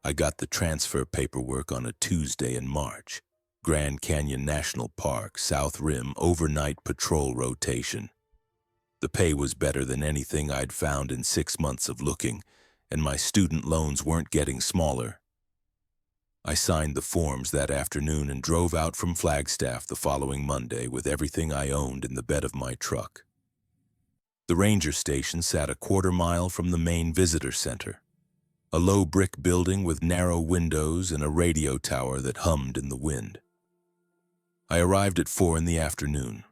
I got the transfer paperwork on a Tuesday in March. Grand Canyon National Park, South Rim, overnight patrol rotation. The pay was better than anything I'd found in 6 months of looking, and my student loans weren't getting smaller. I signed the forms that afternoon and drove out from Flagstaff the following Monday with everything I owned in the bed of my truck. The ranger station sat a quarter-mile from the main visitor center, a low brick building with narrow windows and a radio tower that hummed in the wind. I arrived at 4 in the afternoon.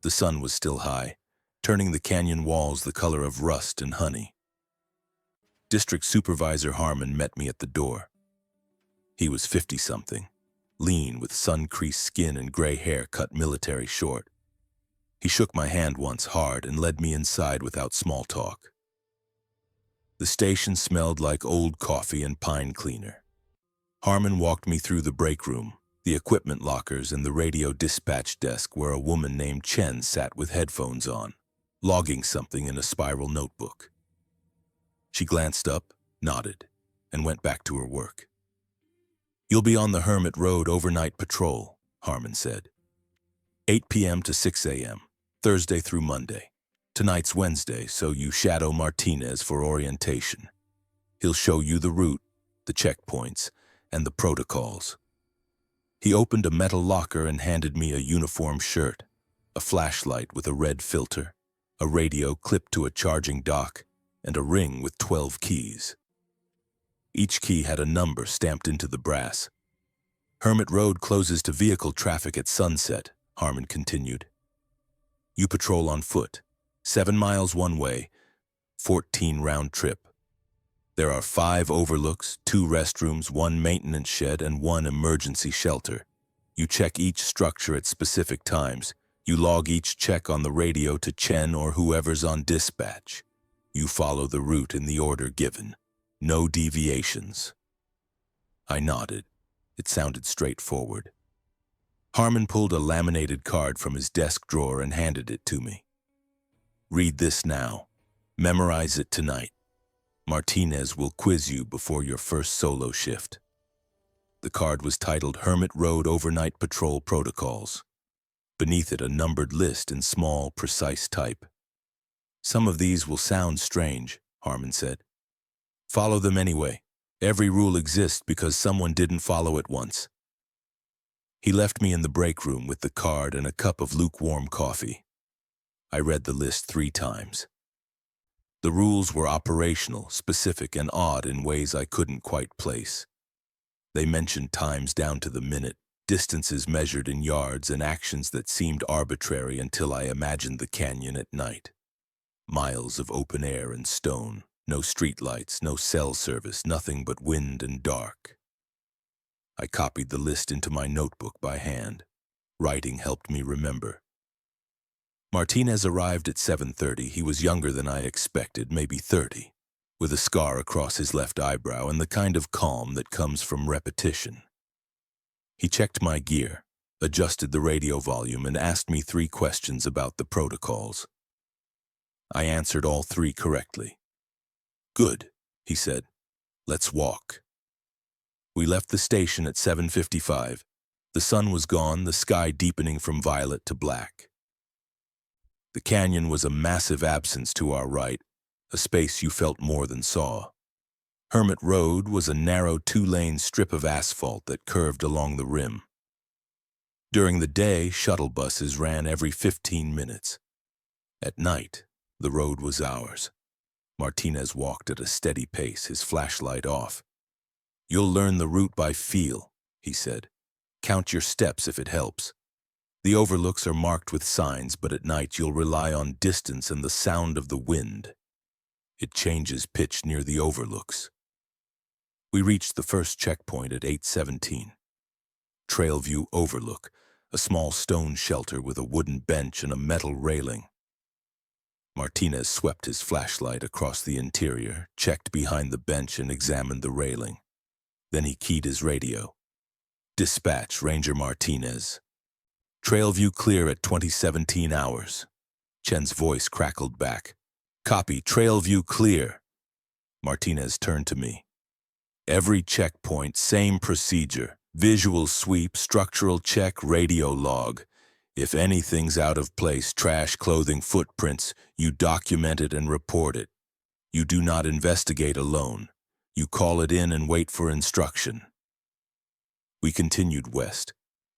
The sun was still high, turning the canyon walls the color of rust and honey. District Supervisor Harmon met me at the door. He was 50-something, lean with sun-creased skin and gray hair cut military short. He shook my hand once hard and led me inside without small talk. The station smelled like old coffee and pine cleaner. Harmon walked me through the break room, the equipment lockers, and the radio dispatch desk where a woman named Chen sat with headphones on, logging something in a spiral notebook. She glanced up, nodded, and went back to her work. "You'll be on the Hermit Road overnight patrol," Harmon said. 8 p.m. to 6 a.m., Thursday through Monday. Tonight's Wednesday, so you shadow Martinez for orientation. He'll show you the route, the checkpoints, and the protocols. He opened a metal locker and handed me a uniform shirt, a flashlight with a red filter, a radio clipped to a charging dock, and a ring with 12 keys. Each key had a number stamped into the brass. "Hermit Road closes to vehicle traffic at sunset," Harmon continued. "You patrol on foot, 7 miles one way, 14 round trip. There are 5 overlooks, 2 restrooms, 1 maintenance shed, and 1 emergency shelter. You check each structure at specific times. You log each check on the radio to Chen or whoever's on dispatch. You follow the route in the order given. No deviations." I nodded. It sounded straightforward. Harmon pulled a laminated card from his desk drawer and handed it to me. "Read this now. Memorize it tonight. Martinez will quiz you before your first solo shift." The card was titled Hermit Road Overnight Patrol Protocols. Beneath it, a numbered list in small, precise type. "Some of these will sound strange," Harmon said. "Follow them anyway. Every rule exists because someone didn't follow it once." He left me in the break room with the card and a cup of lukewarm coffee. I read the list 3 times. The rules were operational, specific, and odd in ways I couldn't quite place. They mentioned times down to the minute, distances measured in yards, and actions that seemed arbitrary until I imagined the canyon at night. Miles of open air and stone. No streetlights, no cell service, nothing but wind and dark. I copied the list into my notebook by hand. Writing helped me remember. Martinez arrived at 7:30. He was younger than I expected, maybe 30, with a scar across his left eyebrow and the kind of calm that comes from repetition. He checked my gear, adjusted the radio volume, and asked me 3 questions about the protocols. I answered all 3 correctly. "Good," he said. "Let's walk." We left the station at 7:55. The sun was gone, the sky deepening from violet to black. The canyon was a massive absence to our right, a space you felt more than saw. Hermit Road was a narrow 2-lane strip of asphalt that curved along the rim. During the day, shuttle buses ran every 15 minutes. At night, the road was ours. Martinez walked at a steady pace, his flashlight off. "You'll learn the route by feel," he said. "Count your steps if it helps. The overlooks are marked with signs, but at night you'll rely on distance and the sound of the wind. It changes pitch near the overlooks." We reached the first checkpoint at 8:17. Trailview Overlook, a small stone shelter with a wooden bench and a metal railing. Martinez swept his flashlight across the interior, checked behind the bench, and examined the railing. Then he keyed his radio. "Dispatch, Ranger Martinez. Trailview clear at 2017 hours." Chen's voice crackled back. "Copy, Trailview clear." Martinez turned to me. Every checkpoint, same procedure. Visual sweep, structural check, radio log. If anything's out of place, trash, clothing, footprints, you document it and report it. You do not investigate alone. You call it in and wait for instruction. We continued west.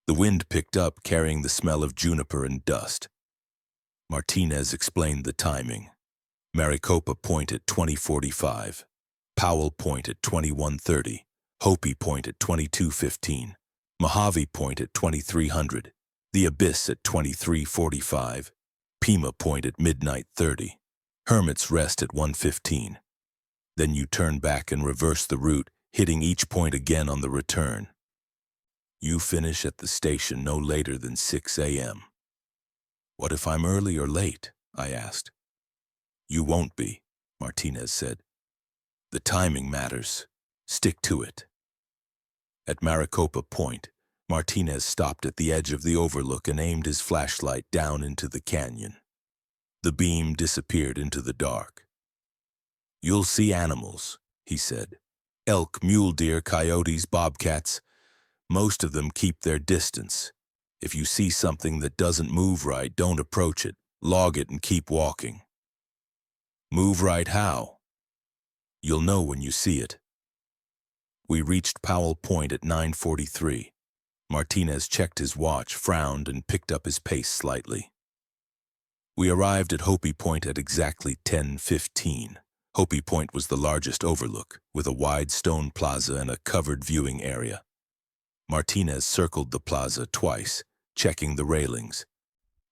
The wind picked up, carrying the smell of juniper and dust. Martinez explained the timing. Maricopa Point at 20:45. Powell Point at 21:30. Hopi Point at 22:15. Mojave Point at 2300. The Abyss at 23:45. Pima Point at midnight 30. Hermit's Rest at 1:15. Then you turn back and reverse the route, hitting each point again on the return. You finish at the station no later than 6 a.m. What if I'm early or late? I asked. You won't be, Martinez said. The timing matters. Stick to it. At Maricopa Point, Martinez stopped at the edge of the overlook and aimed his flashlight down into the canyon. The beam disappeared into the dark. You'll see animals, he said. Elk, mule deer, coyotes, bobcats. Most of them keep their distance. If you see something that doesn't move right, don't approach it. Log it and keep walking. Move right how? You'll know when you see it. We reached Powell Point at 9:43. Martinez checked his watch, frowned, and picked up his pace slightly. We arrived at Hopi Point at exactly 10:15. Hopi Point was the largest overlook, with a wide stone plaza and a covered viewing area. Martinez circled the plaza twice, checking the railings,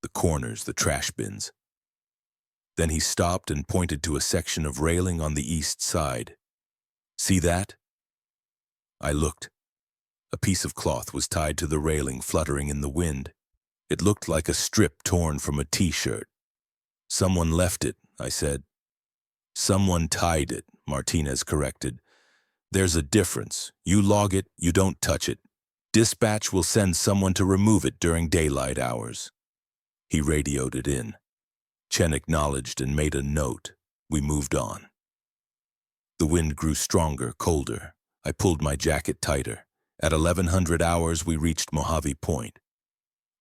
the corners, the trash bins. Then he stopped and pointed to a section of railing on the east side. See that? I looked. A piece of cloth was tied to the railing, fluttering in the wind. It looked like a strip torn from a t-shirt. Someone left it, I said. Someone tied it, Martinez corrected. There's a difference. You log it, you don't touch it. Dispatch will send someone to remove it during daylight hours. He radioed it in. Chen acknowledged and made a note. We moved on. The wind grew stronger, colder. I pulled my jacket tighter. At 1100 hours, we reached Mojave Point.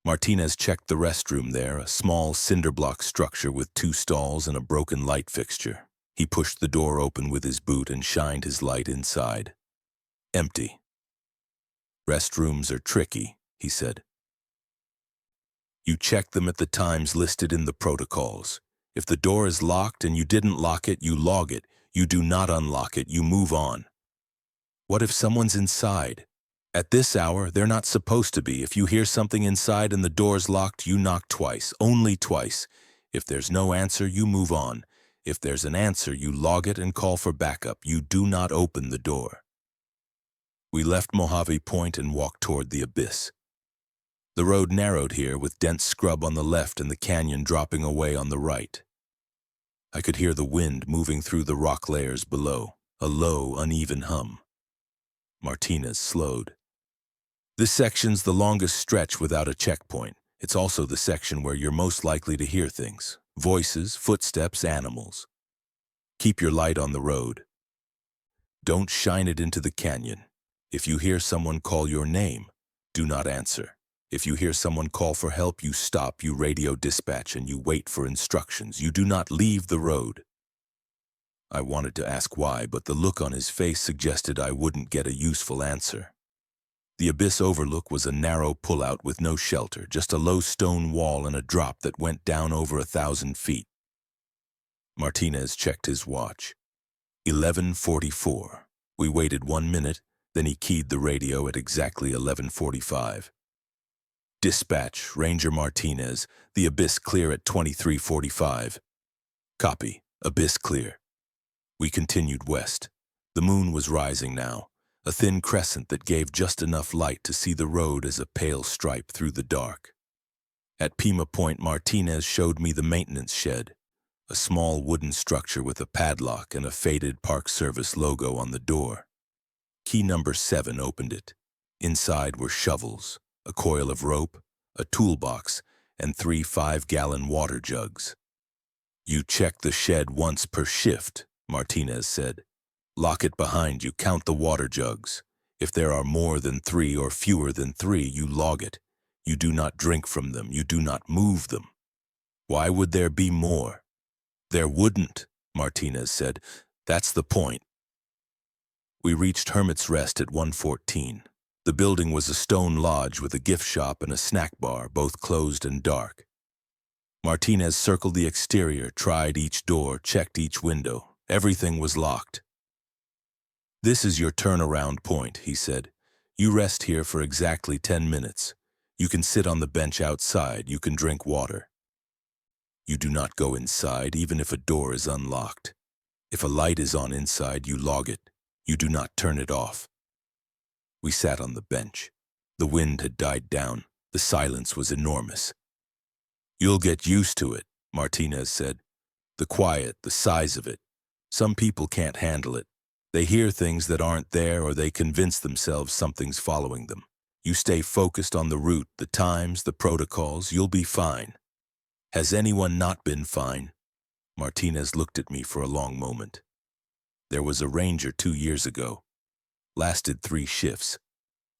Martinez checked the restroom there, a small cinder-block structure with 2 stalls and a broken light fixture. He pushed the door open with his boot and shined his light inside. Empty. Restrooms are tricky, he said. You check them at the times listed in the protocols. If the door is locked and you didn't lock it, you log it. You do not unlock it, you move on. What if someone's inside? At this hour, they're not supposed to be. If you hear something inside and the door's locked, you knock twice, only twice. If there's no answer, you move on. If there's an answer, you log it and call for backup. You do not open the door. We left Mojave Point and walked toward the Abyss. The road narrowed here with dense scrub on the left and the canyon dropping away on the right. I could hear the wind moving through the rock layers below, a low, uneven hum. Martinez slowed. This section's the longest stretch without a checkpoint. It's also the section where you're most likely to hear things. Voices, footsteps, animals. Keep your light on the road. Don't shine it into the canyon. If you hear someone call your name, do not answer. If you hear someone call for help, you stop, you radio dispatch, and you wait for instructions. You do not leave the road. I wanted to ask why, but the look on his face suggested I wouldn't get a useful answer. The Abyss overlook was a narrow pullout with no shelter, just a low stone wall and a drop that went down over 1,000 feet. Martinez checked his watch. 11:44. We waited 1 minute, then he keyed the radio at exactly 11:45. Dispatch, Ranger Martinez, the Abyss clear at 23:45. Copy, Abyss clear. We continued west. The moon was rising now, a thin crescent that gave just enough light to see the road as a pale stripe through the dark. At Pima Point, Martinez showed me the maintenance shed, a small wooden structure with a padlock and a faded Park Service logo on the door. Key number 7 opened it. Inside were shovels, a coil of rope, a toolbox, and 3 5-gallon water jugs. You check the shed once per shift, Martinez said. Lock it behind you. Count the water jugs. If there are more than 3 or fewer than 3, you log it. You do not drink from them. You do not move them. Why would there be more? There wouldn't, Martinez said. That's the point. We reached Hermit's Rest at 1:14. The building was a stone lodge with a gift shop and a snack bar, both closed and dark. Martinez circled the exterior, tried each door, checked each window. Everything was locked. This is your turnaround point, he said. You rest here for exactly 10 minutes. You can sit on the bench outside. You can drink water. You do not go inside, even if a door is unlocked. If a light is on inside, you log it. You do not turn it off. We sat on the bench. The wind had died down. The silence was enormous. You'll get used to it, Martinez said. The quiet, the size of it. Some people can't handle it. They hear things that aren't there, or they convince themselves something's following them. You stay focused on the route, the times, the protocols. You'll be fine. Has anyone not been fine? Martinez looked at me for a long moment. There was a ranger 2 years ago. Lasted 3 shifts.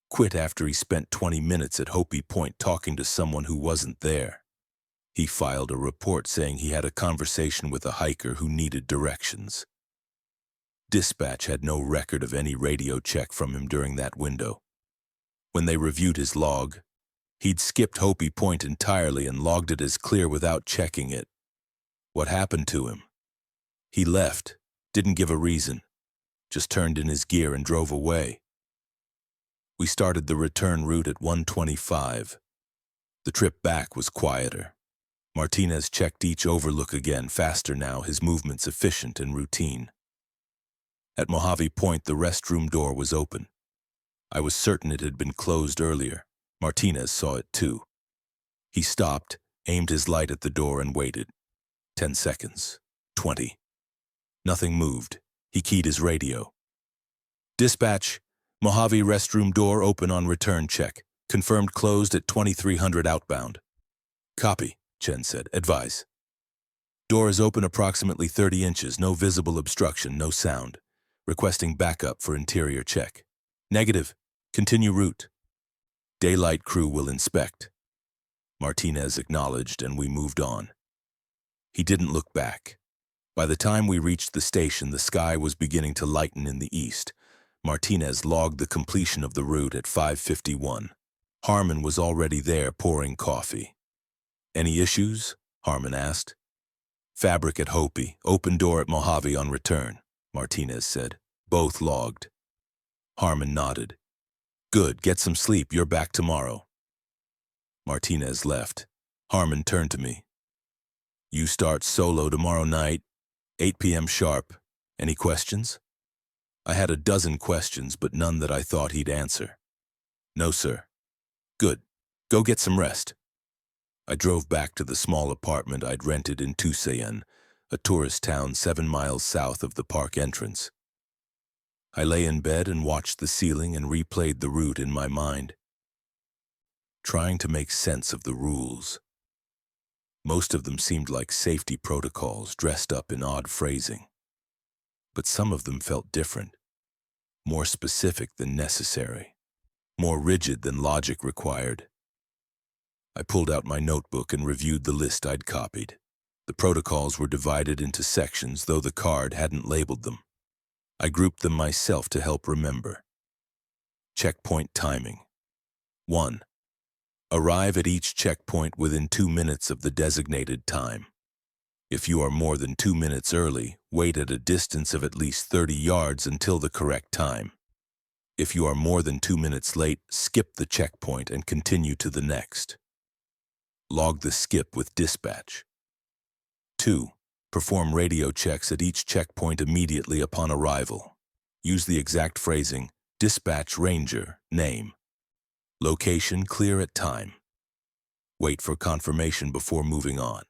Quit after he spent 20 minutes at Hopi Point talking to someone who wasn't there. He filed a report saying he had a conversation with a hiker who needed directions. Dispatch had no record of any radio check from him during that window. When they reviewed his log, he'd skipped Hopi Point entirely and logged it as clear without checking it. What happened to him? He left, didn't give a reason, just turned in his gear and drove away. We started the return route at 1:25. The trip back was quieter. Martinez checked each overlook again, faster now, his movements efficient and routine. At Mojave Point, the restroom door was open. I was certain it had been closed earlier. Martinez saw it too. He stopped, aimed his light at the door and waited. 10 seconds. 20. Nothing moved. He keyed his radio. Dispatch, Mojave restroom door open on return check. Confirmed closed at 2300 outbound. Copy, Chen said. Advise. Door is open approximately 30 inches. No visible obstruction, no sound. Requesting backup for interior check. Negative. Continue route. Daylight crew will inspect. Martinez acknowledged and we moved on. He didn't look back. By the time we reached the station, the sky was beginning to lighten in the east. Martinez logged the completion of the route at 5:51. Harmon was already there pouring coffee. Any issues? Harmon asked. Fabric at Hopi, open door at Mojave on return, Martinez said. Both logged. Harmon nodded. Good, get some sleep, you're back tomorrow. Martinez left. Harmon turned to me. You start solo tomorrow night, 8 p.m. sharp. Any questions? I had a dozen questions, but none that I thought he'd answer. No, sir. Good. Go get some rest. I drove back to the small apartment I'd rented in Tusayan, a tourist town 7 miles south of the park entrance. I lay in bed and watched the ceiling and replayed the route in my mind, trying to make sense of the rules. Most of them seemed like safety protocols dressed up in odd phrasing. But some of them felt different, more specific than necessary, more rigid than logic required. I pulled out my notebook and reviewed the list I'd copied. The protocols were divided into sections, though the card hadn't labeled them. I grouped them myself to help remember. Checkpoint timing. 1. Arrive at each checkpoint within 2 minutes of the designated time. If you are more than 2 minutes early, wait at a distance of at least 30 yards until the correct time. If you are more than 2 minutes late, skip the checkpoint and continue to the next. Log the skip with dispatch. 2. Perform radio checks at each checkpoint immediately upon arrival. Use the exact phrasing, dispatch ranger, name. Location clear at time. Wait for confirmation before moving on.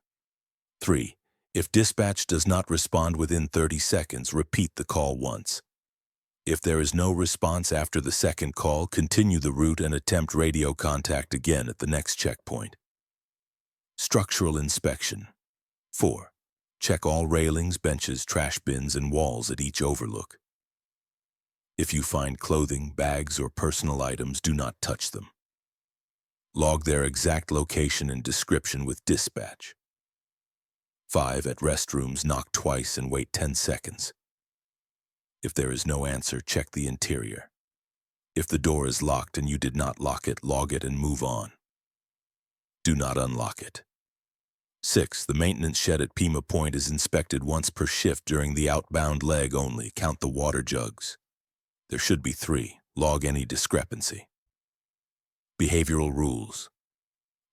3. If dispatch does not respond within 30 seconds, repeat the call once. If there is no response after the second call, continue the route and attempt radio contact again at the next checkpoint. Structural inspection. 4. Check all railings, benches, trash bins, and walls at each overlook. If you find clothing, bags, or personal items, do not touch them. Log their exact location and description with dispatch. 5. At restrooms, knock twice and wait 10 seconds. If there is no answer, check the interior. If the door is locked and you did not lock it, log it and move on. Do not unlock it. 6. The maintenance shed at Pima Point is inspected once per shift during the outbound leg only. Count the water jugs. There should be 3. Log any discrepancy. Behavioral rules.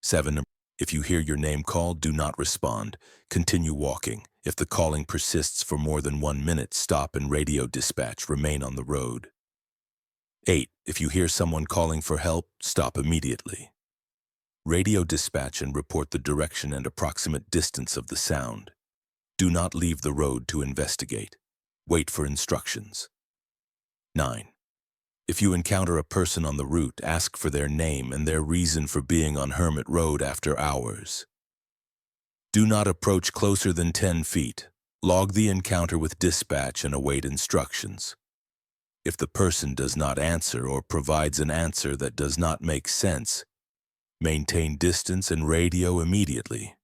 7. If you hear your name called, do not respond. Continue walking. If the calling persists for more than 1 minute, stop and radio dispatch. Remain on the road. 8. If you hear someone calling for help, stop immediately. Radio dispatch and report the direction and approximate distance of the sound. Do not leave the road to investigate. Wait for instructions. 9. If you encounter a person on the route, ask for their name and their reason for being on Hermit Road after hours. Do not approach closer than 10 feet. Log the encounter with dispatch and await instructions. If the person does not answer or provides an answer that does not make sense, maintain distance and radio immediately.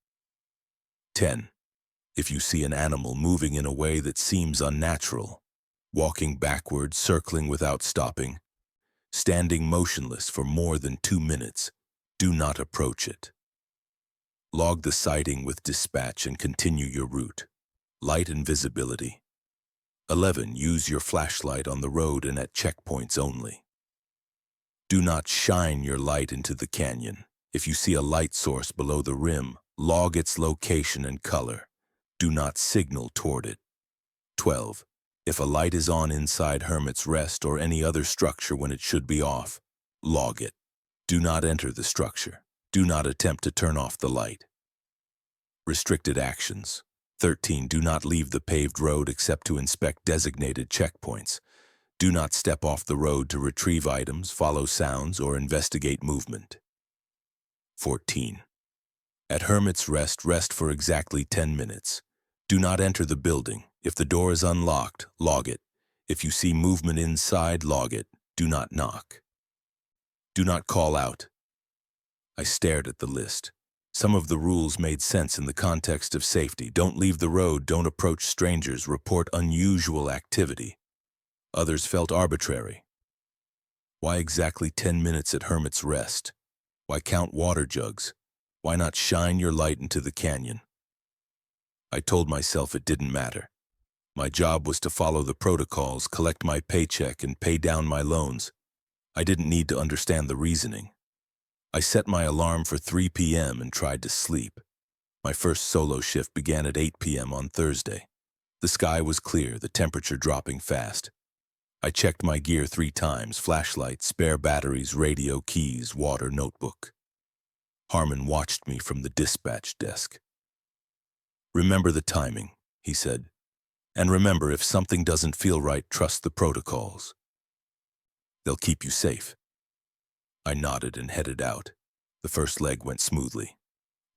10. If you see an animal moving in a way that seems unnatural, walking backwards, circling without stopping, standing motionless for more than 2 minutes, do not approach it. Log the sighting with dispatch and continue your route. Light and visibility. 11. Use your flashlight on the road and at checkpoints only. Do not shine your light into the canyon. If you see a light source below the rim, log its location and color. Do not signal toward it. 12. If a light is on inside Hermit's Rest or any other structure when it should be off, log it. Do not enter the structure. Do not attempt to turn off the light. Restricted actions. 13. Do not leave the paved road except to inspect designated checkpoints. Do not step off the road to retrieve items, follow sounds, or investigate movement. 14. At Hermit's Rest, rest for exactly 10 minutes. Do not enter the building. If the door is unlocked, log it. If you see movement inside, log it. Do not knock. Do not call out. I stared at the list. Some of the rules made sense in the context of safety. Don't leave the road, don't approach strangers, report unusual activity. Others felt arbitrary. Why exactly 10 minutes at Hermit's Rest? Why count water jugs? Why not shine your light into the canyon? I told myself it didn't matter. My job was to follow the protocols, collect my paycheck, and pay down my loans. I didn't need to understand the reasoning. I set my alarm for 3 p.m. and tried to sleep. My first solo shift began at 8 p.m. on Thursday. The sky was clear, the temperature dropping fast. I checked my gear 3 times: flashlight, spare batteries, radio, keys, water, notebook. Harmon watched me from the dispatch desk. "Remember the timing," he said. "And remember, if something doesn't feel right, trust the protocols. They'll keep you safe." I nodded and headed out. The first leg went smoothly.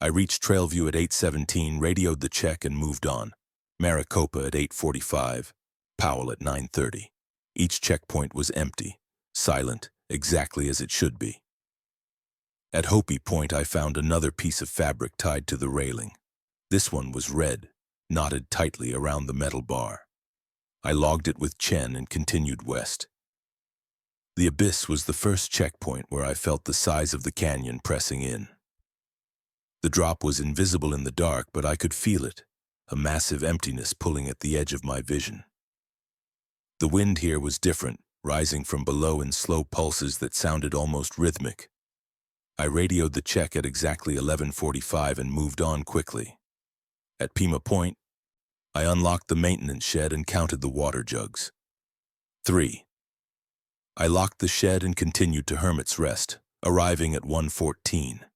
I reached Trailview at 8:17, radioed the check, and moved on. Maricopa at 8:45, Powell at 9:30. Each checkpoint was empty, silent, exactly as it should be. At Hopi Point, I found another piece of fabric tied to the railing. This one was red, knotted tightly around the metal bar. I logged it with Chen and continued west. The abyss was the first checkpoint where I felt the size of the canyon pressing in. The drop was invisible in the dark, but I could feel it, a massive emptiness pulling at the edge of my vision. The wind here was different, rising from below in slow pulses that sounded almost rhythmic. I radioed the check at exactly 11:45 and moved on quickly. At Pima Point, I unlocked the maintenance shed and counted the water jugs. 3. I locked the shed and continued to Hermit's Rest, arriving at 1:14.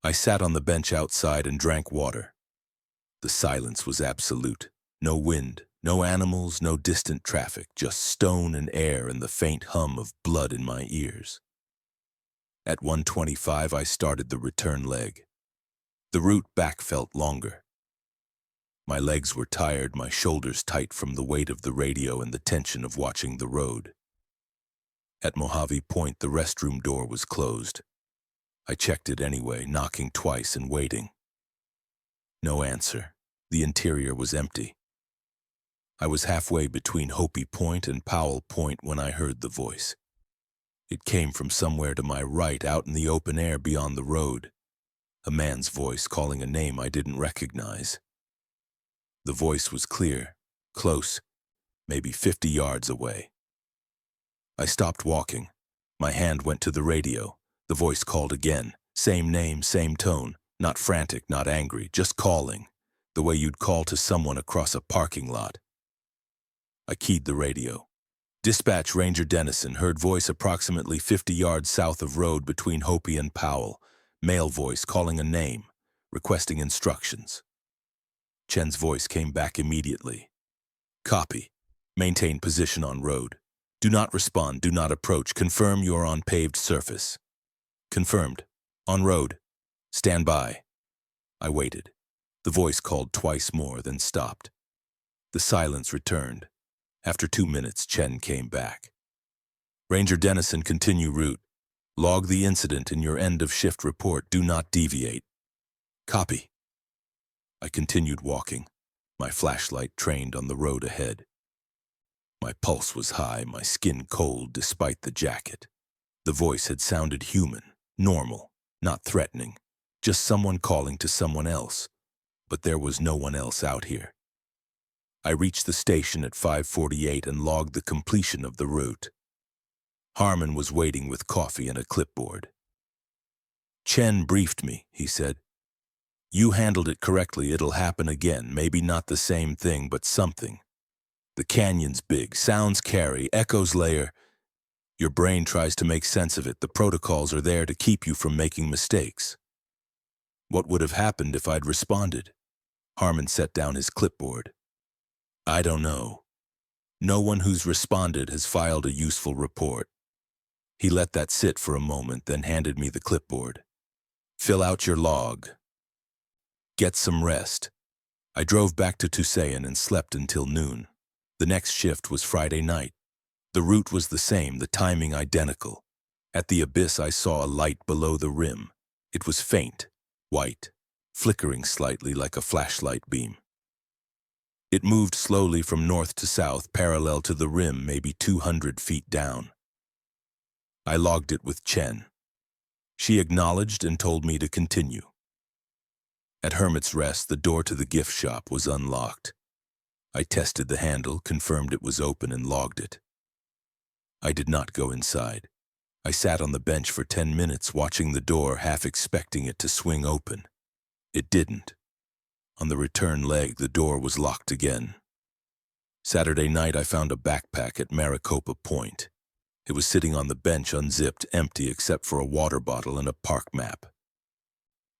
I sat on the bench outside and drank water. The silence was absolute. No wind, no animals, no distant traffic, just stone and air and the faint hum of blood in my ears. At 1:25, I started the return leg. The route back felt longer. My legs were tired, my shoulders tight from the weight of the radio and the tension of watching the road. At Mojave Point, the restroom door was closed. I checked it anyway, knocking twice and waiting. No answer. The interior was empty. I was halfway between Hopi Point and Powell Point when I heard the voice. It came from somewhere to my right, out in the open air beyond the road. A man's voice calling a name I didn't recognize. The voice was clear, close, maybe 50 yards away. I stopped walking. My hand went to the radio. The voice called again. Same name, same tone. Not frantic, not angry, just calling. The way you'd call to someone across a parking lot. I keyed the radio. Dispatch Ranger Dennison, heard voice approximately 50 yards south of road between Hopi and Powell. Male voice calling a name, requesting instructions. Chen's voice came back immediately. Copy. Maintain position on road. Do not respond, do not approach. Confirm you are on paved surface. Confirmed. On road. Stand by. I waited. The voice called twice more, then stopped. The silence returned. After 2 minutes, Chen came back. Ranger Dennison, continue route. Log the incident in your end-of-shift report. Do not deviate. Copy. I continued walking, my flashlight trained on the road ahead. My pulse was high, my skin cold despite the jacket. The voice had sounded human, normal, not threatening, just someone calling to someone else. But there was no one else out here. I reached the station at 5:48 and logged the completion of the route. Harmon was waiting with coffee and a clipboard. Chen briefed me, he said. You handled it correctly, it'll happen again, maybe not the same thing, but something. The canyon's big, sounds carry, echoes layer. Your brain tries to make sense of it, the protocols are there to keep you from making mistakes. What would have happened if I'd responded? Harmon set down his clipboard. I don't know. No one who's responded has filed a useful report. He let that sit for a moment, then handed me the clipboard. Fill out your log. Get some rest. I drove back to Tusayan and slept until noon. The next shift was Friday night. The route was the same, the timing identical. At the abyss, I saw a light below the rim. It was faint, white, flickering slightly like a flashlight beam. It moved slowly from north to south, parallel to the rim, maybe 200 feet down. I logged it with Chen. She acknowledged and told me to continue. At Hermit's Rest, the door to the gift shop was unlocked. I tested the handle, confirmed it was open, and logged it. I did not go inside. I sat on the bench for 10 minutes, watching the door, half expecting it to swing open. It didn't. On the return leg, the door was locked again. Saturday night, I found a backpack at Maricopa Point. It was sitting on the bench, unzipped, empty except for a water bottle and a park map.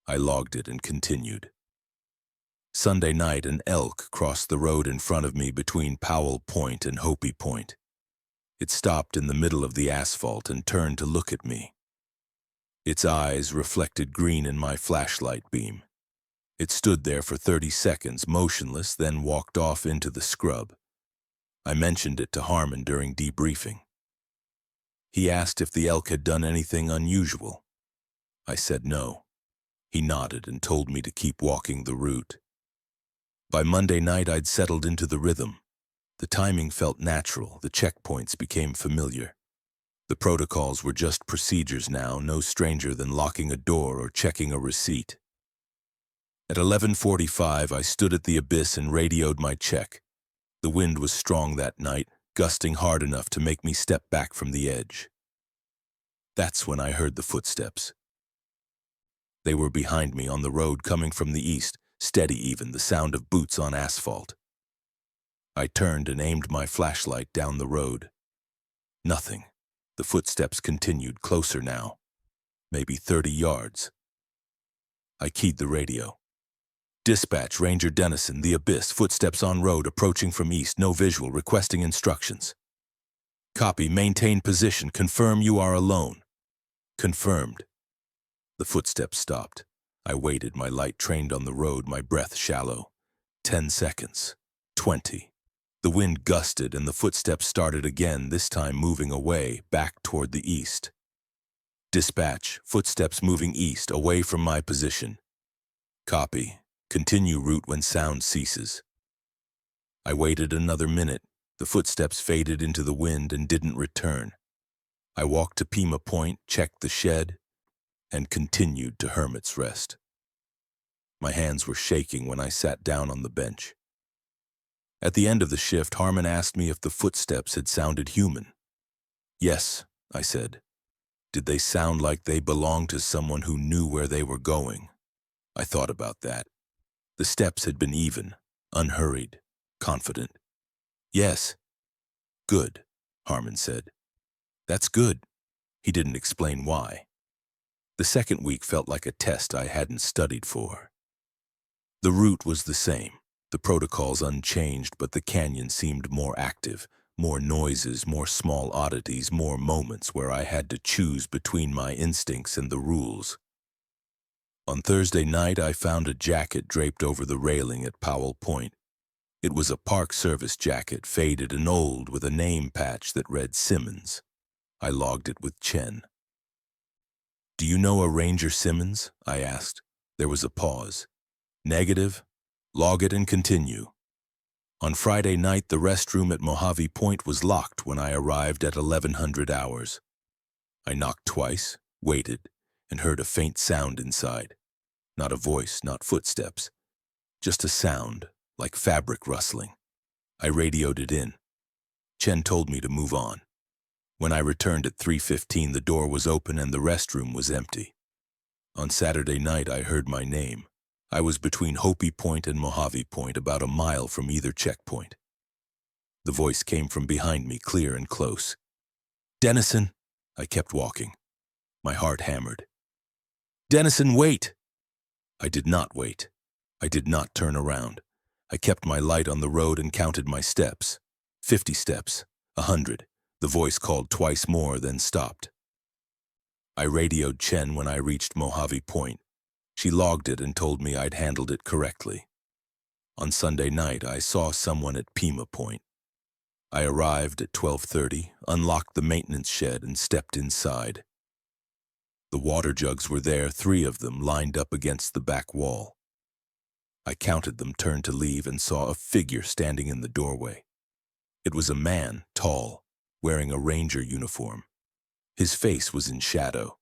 I logged it and continued. Sunday night, an elk crossed the road in front of me between Powell Point and Hopi Point. It stopped in the middle of the asphalt and turned to look at me. Its eyes reflected green in my flashlight beam. It stood there for 30 seconds, motionless, then walked off into the scrub. I mentioned it to Harmon during debriefing. He asked if the elk had done anything unusual. I said no. He nodded and told me to keep walking the route. By Monday night, I'd settled into the rhythm. The timing felt natural, the checkpoints became familiar. The protocols were just procedures now, no stranger than locking a door or checking a receipt. At 11:45, I stood at the abyss and radioed my check. The wind was strong that night, gusting hard enough to make me step back from the edge. That's when I heard the footsteps. They were behind me on the road coming from the east, steady even, the sound of boots on asphalt. I turned and aimed my flashlight down the road. Nothing. The footsteps continued, closer now. Maybe 30 yards. I keyed the radio. Dispatch, Ranger Dennison, the abyss, footsteps on road, approaching from east, no visual, requesting instructions. Copy, maintain position, confirm you are alone. Confirmed. The footsteps stopped. I waited, my light trained on the road, my breath shallow. 10 seconds. 20. The wind gusted and the footsteps started again, this time moving away, back toward the east. Dispatch, footsteps moving east, away from my position. Copy. Continue route when sound ceases. I waited another minute. The footsteps faded into the wind and didn't return. I walked to Pima Point, checked the shed, and continued to Hermit's Rest. My hands were shaking when I sat down on the bench. At the end of the shift, Harmon asked me if the footsteps had sounded human. Yes, I said. Did they sound like they belonged to someone who knew where they were going? I thought about that. The steps had been even, unhurried, confident. Yes. Good, Harmon said. That's good. He didn't explain why. The second week felt like a test I hadn't studied for. The route was the same, the protocols unchanged, but the canyon seemed more active, more noises, more small oddities, more moments where I had to choose between my instincts and the rules. On Thursday night, I found a jacket draped over the railing at Powell Point. It was a Park Service jacket, faded and old, with a name patch that read Simmons. I logged it with Chen. Do you know a Ranger Simmons? I asked. There was a pause. Negative. Log it and continue. On Friday night, the restroom at Mojave Point was locked when I arrived at 1100 hours. I knocked twice, waited, and heard a faint sound inside. Not a voice, not footsteps. Just a sound, like fabric rustling. I radioed it in. Chen told me to move on. When I returned at 3:15, the door was open and the restroom was empty. On Saturday night, I heard my name. I was between Hopi Point and Mojave Point, about a mile from either checkpoint. The voice came from behind me, clear and close. Dennison! I kept walking. My heart hammered. Dennison, wait! I did not wait. I did not turn around. I kept my light on the road and counted my steps. 50 steps, 100. The voice called twice more, then stopped. I radioed Chen when I reached Mojave Point. She logged it and told me I'd handled it correctly. On Sunday night, I saw someone at Pima Point. I arrived at 12:30, unlocked the maintenance shed, and stepped inside. The water jugs were there, 3 of them, lined up against the back wall. I counted them, turned to leave, and saw a figure standing in the doorway. It was a man, tall, wearing a ranger uniform. His face was in shadow.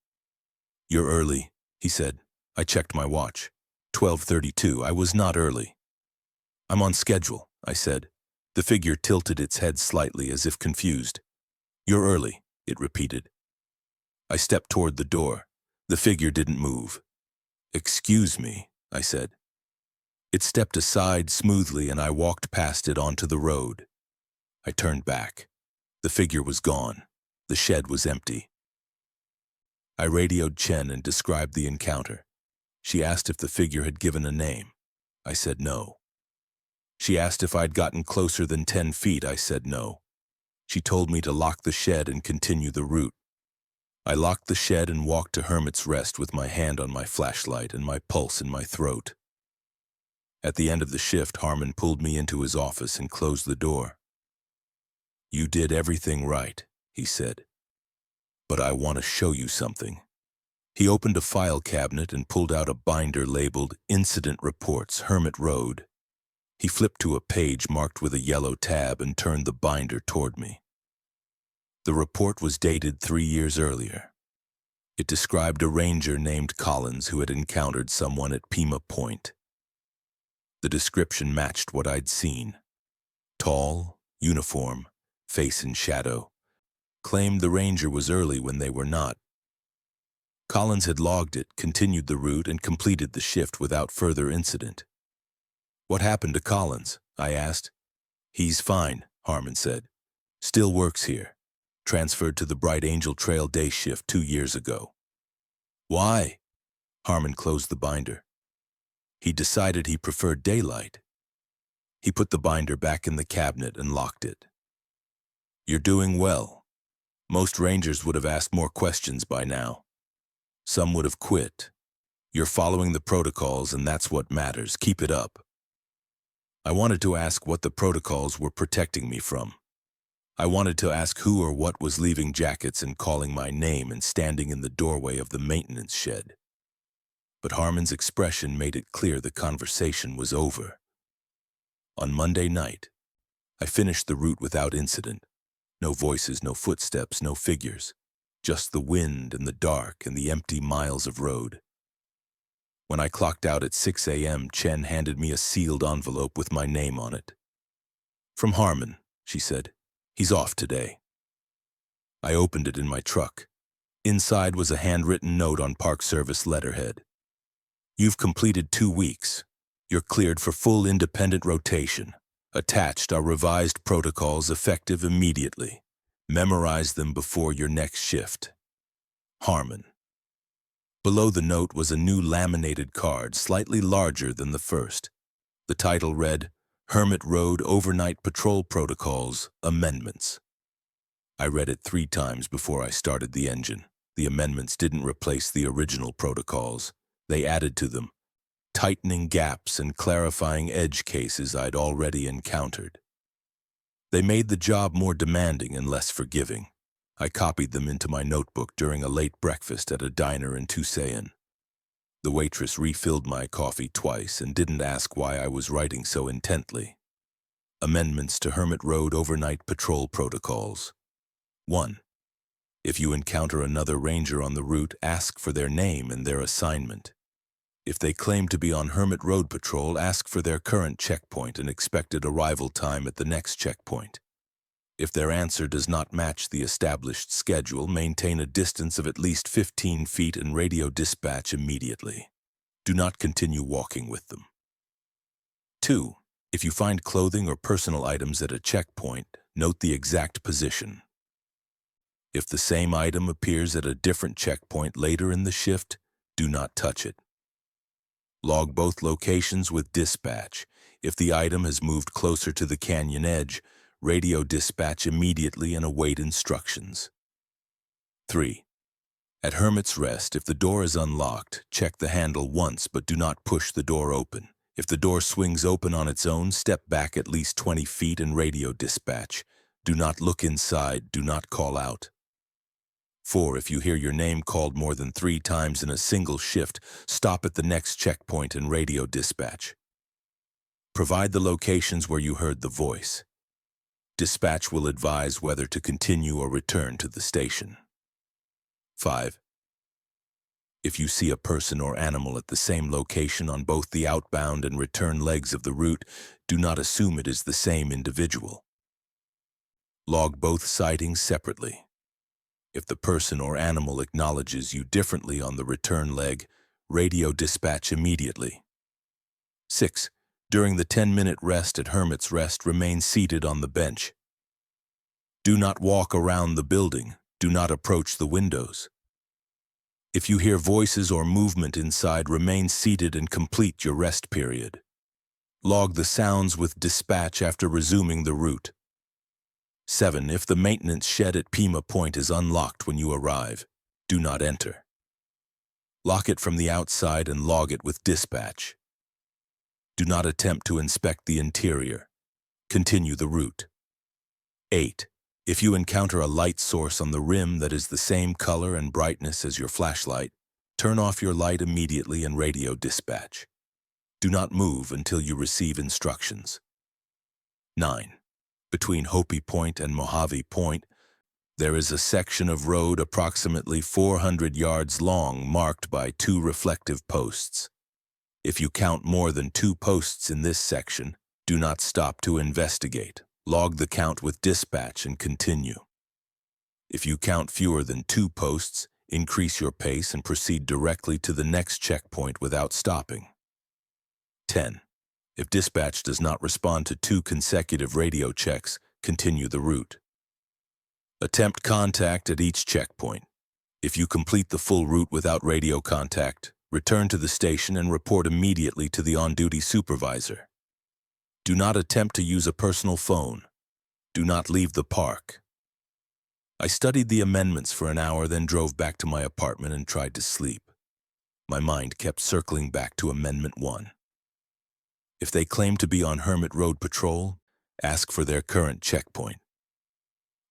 You're early, he said. I checked my watch. 12:32. I was not early. I'm on schedule, I said. The figure tilted its head slightly as if confused. You're early, it repeated. I stepped toward the door. The figure didn't move. Excuse me, I said. It stepped aside smoothly and I walked past it onto the road. I turned back. The figure was gone. The shed was empty. I radioed Chen and described the encounter. She asked if the figure had given a name. I said no. She asked if I'd gotten closer than 10 feet. I said no. She told me to lock the shed and continue the route. I locked the shed and walked to Hermit's Rest with my hand on my flashlight and my pulse in my throat. At the end of the shift, Harmon pulled me into his office and closed the door. You did everything right, he said. But I want to show you something. He opened a file cabinet and pulled out a binder labeled Incident Reports, Hermit Road. He flipped to a page marked with a yellow tab and turned the binder toward me. The report was dated 3 years earlier. It described a ranger named Collins who had encountered someone at Pima Point. The description matched what I'd seen. Tall, uniform, face in shadow. Claimed the ranger was early when they were not. Collins had logged it, continued the route, and completed the shift without further incident. What happened to Collins? I asked. He's fine, Harmon said. Still works here. Transferred to the Bright Angel Trail day shift 2 years ago. Why? Harmon closed the binder. He decided he preferred daylight. He put the binder back in the cabinet and locked it. You're doing well. Most rangers would have asked more questions by now. Some would have quit. You're following the protocols, and that's what matters. Keep it up. I wanted to ask what the protocols were protecting me from. I wanted to ask who or what was leaving jackets and calling my name and standing in the doorway of the maintenance shed. But Harmon's expression made it clear the conversation was over. On Monday night, I finished the route without incident. No voices, no footsteps, no figures. Just the wind and the dark and the empty miles of road. When I clocked out at 6 a.m., Chen handed me a sealed envelope with my name on it. "From Harmon," she said. "He's off today." I opened it in my truck. Inside was a handwritten note on Park Service letterhead. "You've completed 2 weeks. You're cleared for full independent rotation. Attached are revised protocols effective immediately. Memorize them before your next shift. Harmon." Below the note was a new laminated card, slightly larger than the first. The title read, "Hermit Road Overnight Patrol Protocols, Amendments." I read it 3 times before I started the engine. The amendments didn't replace the original protocols. They added to them, tightening gaps and clarifying edge cases I'd already encountered. They made the job more demanding and less forgiving. I copied them into my notebook during a late breakfast at a diner in Tusayan. The waitress refilled my coffee twice and didn't ask why I was writing so intently. Amendments to Hermit Road Overnight Patrol Protocols. 1. If you encounter another ranger on the route, ask for their name and their assignment. If they claim to be on Hermit Road Patrol, ask for their current checkpoint and expected arrival time at the next checkpoint. If their answer does not match the established schedule, maintain a distance of at least 15 feet and radio dispatch immediately. Do not continue walking with them. 2. If you find clothing or personal items at a checkpoint, note the exact position. If the same item appears at a different checkpoint later in the shift, do not touch it. Log both locations with dispatch. If the item has moved closer to the canyon edge, radio dispatch immediately and await instructions. 3. At Hermit's Rest, if the door is unlocked, check the handle once but do not push the door open. If the door swings open on its own, step back at least 20 feet and radio dispatch. Do not look inside, do not call out. 4. If you hear your name called more than 3 times in a single shift, stop at the next checkpoint and radio dispatch. Provide the locations where you heard the voice. Dispatch will advise whether to continue or return to the station. 5. If you see a person or animal at the same location on both the outbound and return legs of the route, do not assume it is the same individual. Log both sightings separately. If the person or animal acknowledges you differently on the return leg, radio dispatch immediately. 6. During the 10-minute rest at Hermit's Rest, remain seated on the bench. Do not walk around the building. Do not approach the windows. If you hear voices or movement inside, remain seated and complete your rest period. Log the sounds with dispatch after resuming the route. 7. If the maintenance shed at Pima Point is unlocked when you arrive, do not enter. Lock it from the outside and log it with dispatch. Do not attempt to inspect the interior. Continue the route. 8. If you encounter a light source on the rim that is the same color and brightness as your flashlight, turn off your light immediately and radio dispatch. Do not move until you receive instructions. 9. Between Hopi Point and Mojave Point, there is a section of road approximately 400 yards long marked by 2 reflective posts. If you count more than 2 posts in this section, do not stop to investigate. Log the count with dispatch and continue. If you count fewer than 2 posts, increase your pace and proceed directly to the next checkpoint without stopping. 10. If dispatch does not respond to 2 consecutive radio checks, continue the route. Attempt contact at each checkpoint. If you complete the full route without radio contact, return to the station and report immediately to the on-duty supervisor. Do not attempt to use a personal phone. Do not leave the park. I studied the amendments for an hour, then drove back to my apartment and tried to sleep. My mind kept circling back to Amendment 1. If they claim to be on Hermit Road patrol, ask for their current checkpoint.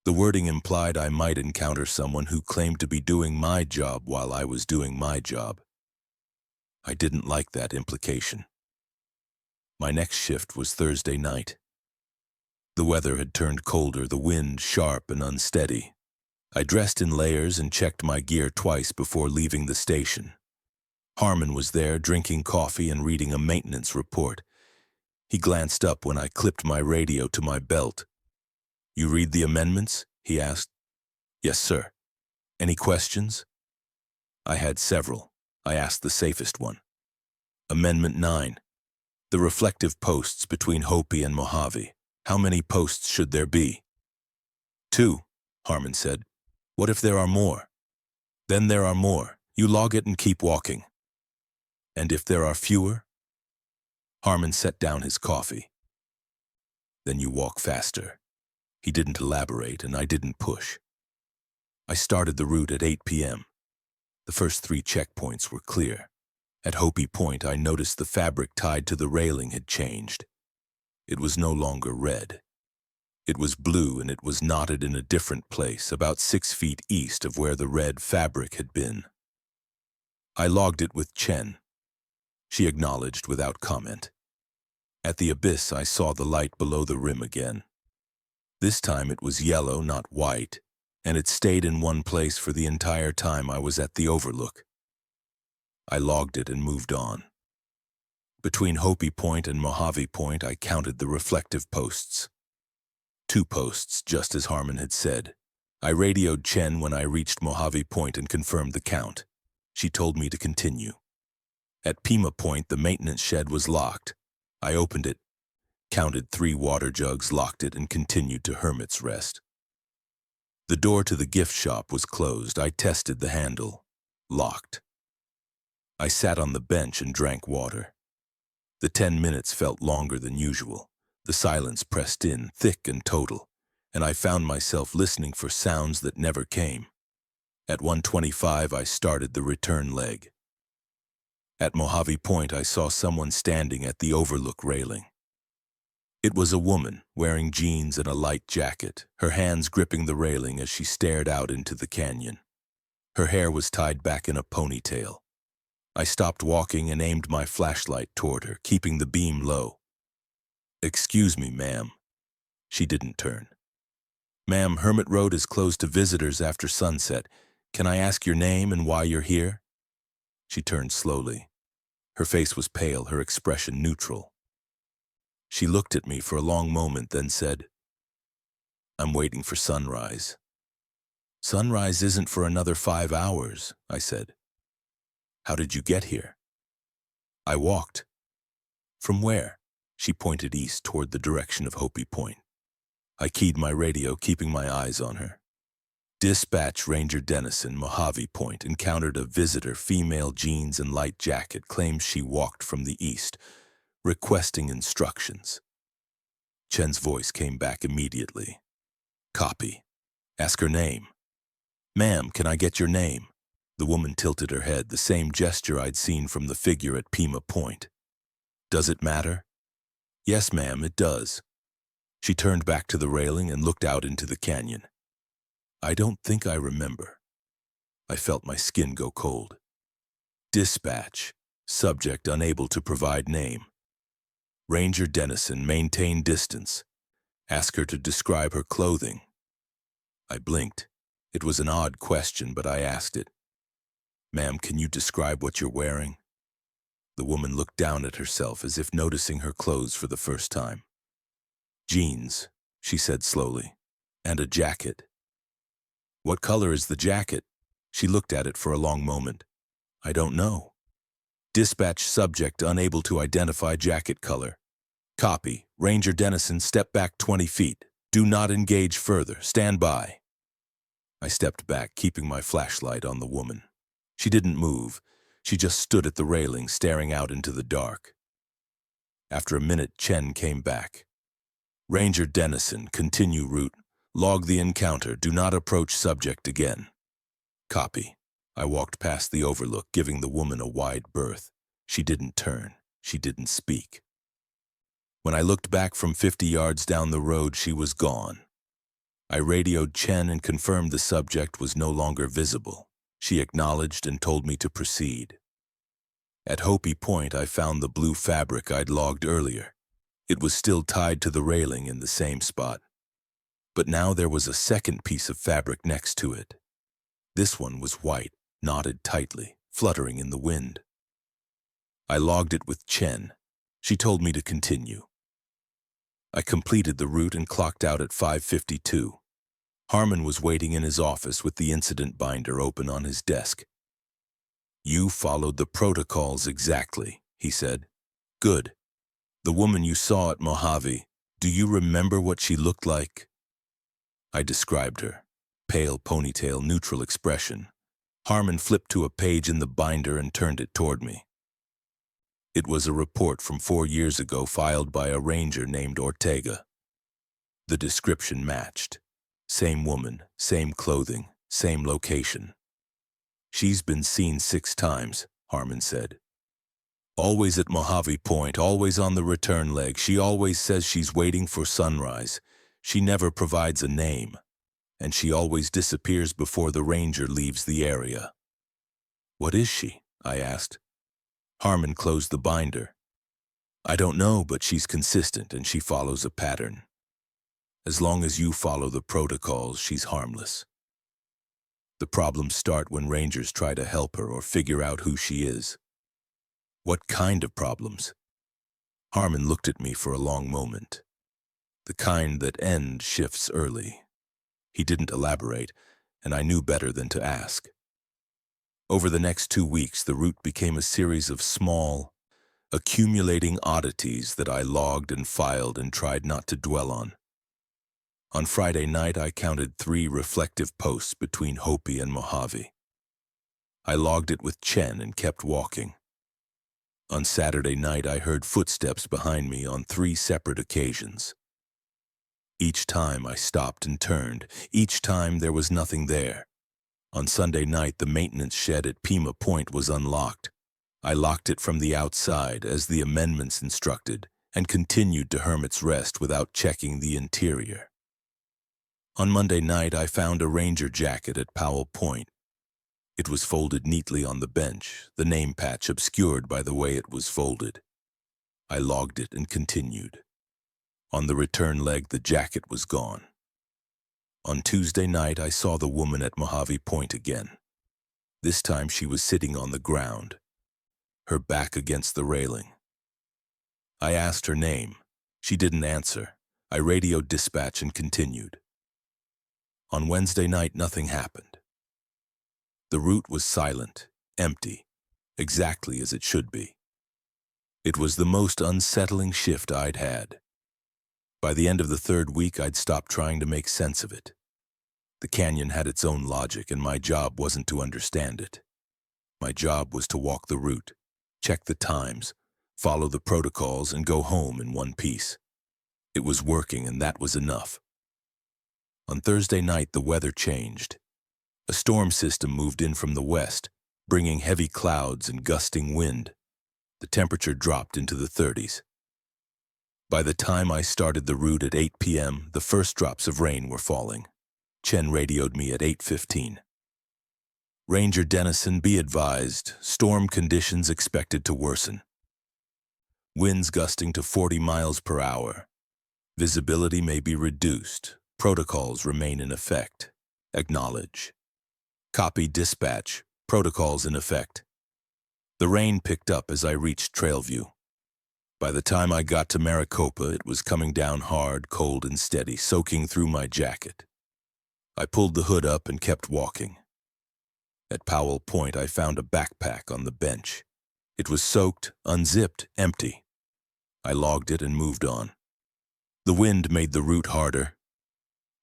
The wording implied I might encounter someone who claimed to be doing my job while I was doing my job. I didn't like that implication. My next shift was Thursday night. The weather had turned colder, the wind sharp and unsteady. I dressed in layers and checked my gear twice before leaving the station. Harmon was there, drinking coffee and reading a maintenance report. He glanced up when I clipped my radio to my belt. "You read the amendments?" he asked. "Yes, sir." "Any questions?" I had several. I asked the safest one. Amendment 9. The reflective posts between Hopi and Mojave. How many posts should there be? 2, Harmon said. "What if there are more?" "Then there are more. You log it and keep walking." "And if there are fewer?" Harmon set down his coffee. "Then you walk faster." He didn't elaborate, and I didn't push. I started the route at 8 p.m. The first 3 checkpoints were clear. At Hopi Point, I noticed the fabric tied to the railing had changed. It was no longer red. It was blue, and it was knotted in a different place, about 6 feet east of where the red fabric had been. I logged it with Chen. She acknowledged without comment. At the abyss, I saw the light below the rim again. This time it was yellow, not white, and it stayed in one place for the entire time I was at the overlook. I logged it and moved on. Between Hopi Point and Mojave Point, I counted the reflective posts. 2 posts, just as Harmon had said. I radioed Chen when I reached Mojave Point and confirmed the count. She told me to continue. At Pima Point, the maintenance shed was locked. I opened it, counted 3 water jugs, locked it, and continued to Hermit's Rest. The door to the gift shop was closed. I tested the handle. Locked. I sat on the bench and drank water. The 10 minutes felt longer than usual. The silence pressed in, thick and total, and I found myself listening for sounds that never came. At 1:25, I started the return leg. At Mojave Point, I saw someone standing at the overlook railing. It was a woman, wearing jeans and a light jacket, her hands gripping the railing as she stared out into the canyon. Her hair was tied back in a ponytail. I stopped walking and aimed my flashlight toward her, keeping the beam low. "Excuse me, ma'am." She didn't turn. "Ma'am, Hermit Road is closed to visitors after sunset. Can I ask your name and why you're here?" She turned slowly. Her face was pale, her expression neutral. She looked at me for a long moment, then said, "I'm waiting for sunrise." "Sunrise isn't for another 5 hours," I said. "How did you get here?" "I walked." "From where?" She pointed east toward the direction of Hopi Point. I keyed my radio, keeping my eyes on her. "Dispatch, Ranger Dennison, Mojave Point, encountered a visitor, female, jeans and light jacket, claims she walked from the east, requesting instructions." Chen's voice came back immediately. "Copy. Ask her name." "Ma'am, can I get your name?" The woman tilted her head, the same gesture I'd seen from the figure at Pima Point. "Does it matter?" "Yes, ma'am, it does." She turned back to the railing and looked out into the canyon. "I don't think I remember." I felt my skin go cold. "Dispatch. Subject unable to provide name. Ranger Dennison, maintain distance. Ask her to describe her clothing." I blinked. It was an odd question, but I asked it. "Ma'am, can you describe what you're wearing?" The woman looked down at herself as if noticing her clothes for the first time. "Jeans," she said slowly, "and a jacket." "What color is the jacket?" She looked at it for a long moment. "I don't know." "Dispatch, subject unable to identify jacket color." "Copy. Ranger Dennison, step back 20 feet. Do not engage further. Stand by." I stepped back, keeping my flashlight on the woman. She didn't move. She just stood at the railing, staring out into the dark. After a minute, Chen came back. "Ranger Dennison, continue route. Log the encounter. Do not approach subject again." "Copy." I walked past the overlook, giving the woman a wide berth. She didn't turn. She didn't speak. When I looked back from 50 yards down the road, she was gone. I radioed Chen and confirmed the subject was no longer visible. She acknowledged and told me to proceed. At Hopi Point, I found the blue fabric I'd logged earlier. It was still tied to the railing in the same spot. But now there was a second piece of fabric next to it. This one was white, knotted tightly, fluttering in the wind. I logged it with Chen. She told me to continue. I completed the route and clocked out at 5:52. Harmon was waiting in his office with the incident binder open on his desk. "You followed the protocols exactly," he said. "Good. The woman you saw at Mojave, do you remember what she looked like?" I described her. Pale ponytail, neutral expression. Harmon flipped to a page in the binder and turned it toward me. It was a report from 4 years ago filed by a ranger named Ortega. The description matched. Same woman, same clothing, same location. "She's been seen 6 times, Harmon said. "Always at Mojave Point, always on the return leg. She always says she's waiting for sunrise. She never provides a name. And she always disappears before the ranger leaves the area." "What is she?" I asked. Harmon closed the binder. "I don't know, but she's consistent and she follows a pattern. As long as you follow the protocols, she's harmless. The problems start when rangers try to help her or figure out who she is." "What kind of problems?" Harmon looked at me for a long moment. "The kind that end shifts early." He didn't elaborate, and I knew better than to ask. Over the next 2 weeks, the route became a series of small, accumulating oddities that I logged and filed and tried not to dwell on. On Friday night, I counted 3 reflective posts between Hopi and Mojave. I logged it with Chen and kept walking. On Saturday night, I heard footsteps behind me on 3 separate occasions. Each time I stopped and turned. Each time there was nothing there. On Sunday night, the maintenance shed at Pima Point was unlocked. I locked it from the outside, as the amendments instructed, and continued to Hermit's Rest without checking the interior. On Monday night, I found a ranger jacket at Powell Point. It was folded neatly on the bench, the name patch obscured by the way it was folded. I logged it and continued. On the return leg, the jacket was gone. On Tuesday night, I saw the woman at Mojave Point again. This time she was sitting on the ground, her back against the railing. I asked her name. She didn't answer. I radioed dispatch and continued. On Wednesday night, nothing happened. The route was silent, empty, exactly as it should be. It was the most unsettling shift I'd had. By the end of the 3rd week, I'd stopped trying to make sense of it. The canyon had its own logic, and my job wasn't to understand it. My job was to walk the route, check the times, follow the protocols, and go home in one piece. It was working, and that was enough. On Thursday night, the weather changed. A storm system moved in from the west, bringing heavy clouds and gusting wind. The temperature dropped into the 30s. By the time I started the route at 8 p.m., the first drops of rain were falling. Chen radioed me at 8:15. "Ranger Dennison, be advised, storm conditions expected to worsen. Winds gusting to 40 miles per hour. Visibility may be reduced. Protocols remain in effect. Acknowledge. Copy dispatch. Protocols in effect." The rain picked up as I reached Trailview. By the time I got to Maricopa, it was coming down hard, cold, and steady, soaking through my jacket. I pulled the hood up and kept walking. At Powell Point, I found a backpack on the bench. It was soaked, unzipped, empty. I logged it and moved on. The wind made the route harder.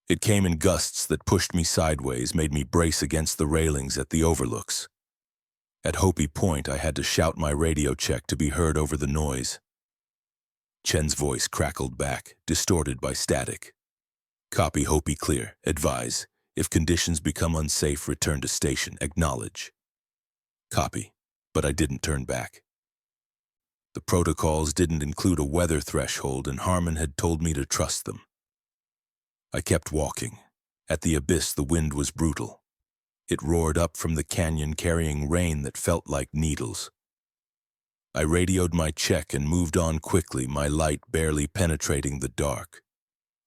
It came in gusts that pushed me sideways, made me brace against the railings at the overlooks. At Hopi Point, I had to shout my radio check to be heard over the noise. Chen's voice crackled back, distorted by static. "Copy Hopi clear. Advise. If conditions become unsafe, return to station. Acknowledge." Copy, but I didn't turn back. The protocols didn't include a weather threshold, and Harmon had told me to trust them. I kept walking. At the abyss, the wind was brutal. It roared up from the canyon, carrying rain that felt like needles. I radioed my check and moved on quickly, my light barely penetrating the dark.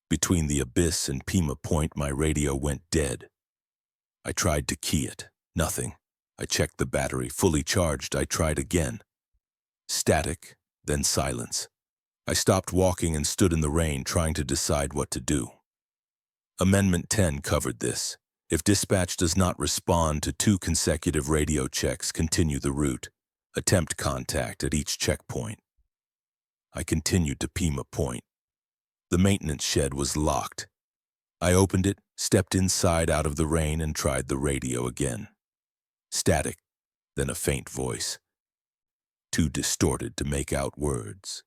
Between the abyss and Pima Point, my radio went dead. I tried to key it. Nothing. I checked the battery, fully charged. I tried again. Static, then silence. I stopped walking and stood in the rain, trying to decide what to do. Amendment 10 covered this. If dispatch does not respond to 2 consecutive radio checks, continue the route. Attempt contact at each checkpoint. I continued to Pima Point. The maintenance shed was locked. I opened it, stepped inside out of the rain, and tried the radio again. Static, then a faint voice. Too distorted to make out words.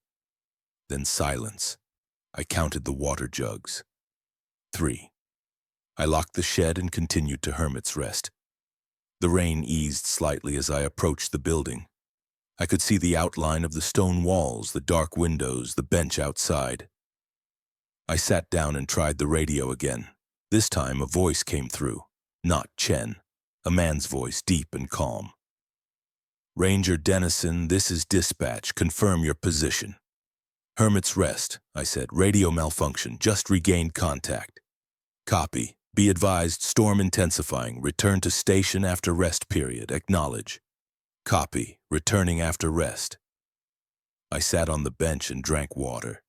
Then silence. I counted the water jugs. 3. I locked the shed and continued to Hermit's Rest. The rain eased slightly as I approached the building. I could see the outline of the stone walls, the dark windows, the bench outside. I sat down and tried the radio again. This time a voice came through. Not Chen. A man's voice, deep and calm. Ranger Dennison, this is dispatch. Confirm your position. Hermit's Rest, I said. Radio malfunction. Just regained contact. Copy. Be advised, storm intensifying. Return to station after rest period. Acknowledge. Copy. Returning after rest. I sat on the bench and drank water.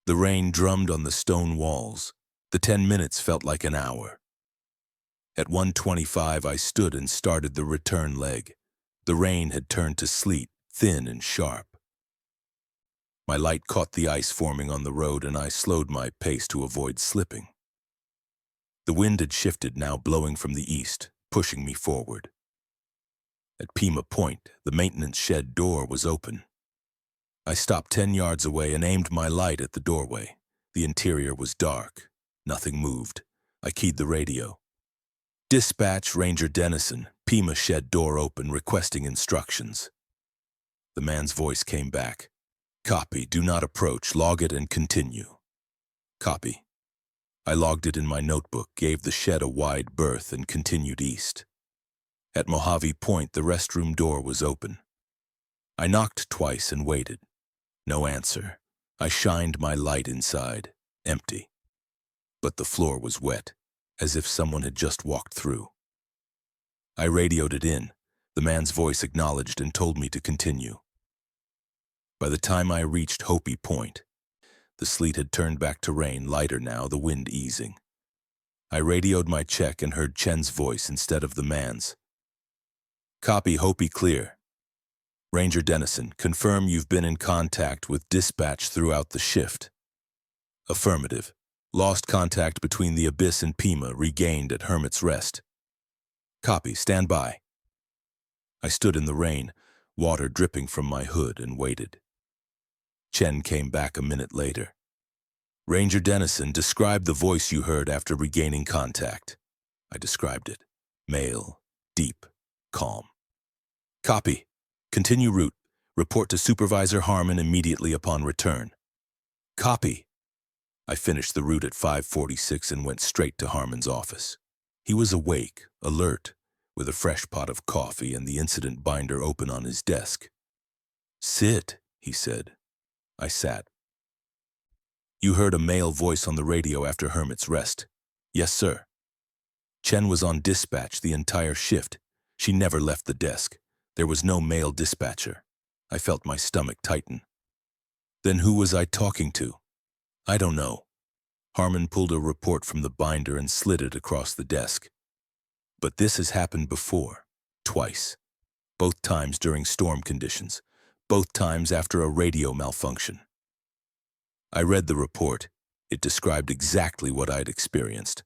The rain drummed on the stone walls. The 10 minutes felt like an hour. At 1:25, I stood and started the return leg. The rain had turned to sleet, thin and sharp. My light caught the ice forming on the road, and I slowed my pace to avoid slipping. The wind had shifted, now blowing from the east, pushing me forward. At Pima Point, the maintenance shed door was open. I stopped 10 yards away and aimed my light at the doorway. The interior was dark. Nothing moved. I keyed the radio. Dispatch, Ranger Dennison, Pima shed door open, requesting instructions. The man's voice came back. Copy, do not approach, log it and continue. Copy. I logged it in my notebook, gave the shed a wide berth, and continued east. At Mojave Point, the restroom door was open. I knocked twice and waited. No answer. I shined my light inside. Empty. But the floor was wet, as if someone had just walked through. I radioed it in. The man's voice acknowledged and told me to continue. By the time I reached Hopi Point, the sleet had turned back to rain, lighter now, the wind easing. I radioed my check and heard Chen's voice instead of the man's. Copy, Hopi clear. Ranger Dennison, confirm you've been in contact with dispatch throughout the shift. Affirmative. Lost contact between the Abyss and Pima, regained at Hermit's Rest. Copy, stand by. I stood in the rain, water dripping from my hood, and waited. Chen came back a minute later. Ranger Dennison, describe the voice you heard after regaining contact. I described it. Male, deep, calm. Copy. Continue route. Report to Supervisor Harmon immediately upon return. Copy. I finished the route at 5:46 and went straight to Harmon's office. He was awake, alert, with a fresh pot of coffee and the incident binder open on his desk. Sit, he said. I sat. You heard a male voice on the radio after Hermit's Rest. Yes, sir. Chen was on dispatch the entire shift. She never left the desk. There was no male dispatcher. I felt my stomach tighten. Then who was I talking to? I don't know. Harmon pulled a report from the binder and slid it across the desk. But this has happened before. Twice. Both times during storm conditions. Both times after a radio malfunction. I read the report. It described exactly what I'd experienced.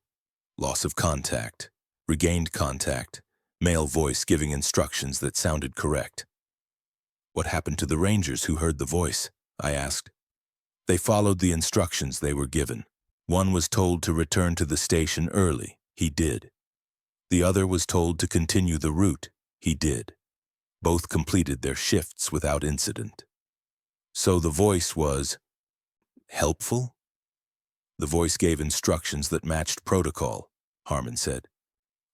Loss of contact. Regained contact. Male voice giving instructions that sounded correct. What happened to the Rangers who heard the voice? I asked. They followed the instructions they were given. One was told to return to the station early. He did. The other was told to continue the route. He did. Both completed their shifts without incident. So the voice was helpful? The voice gave instructions that matched protocol, Harmon said.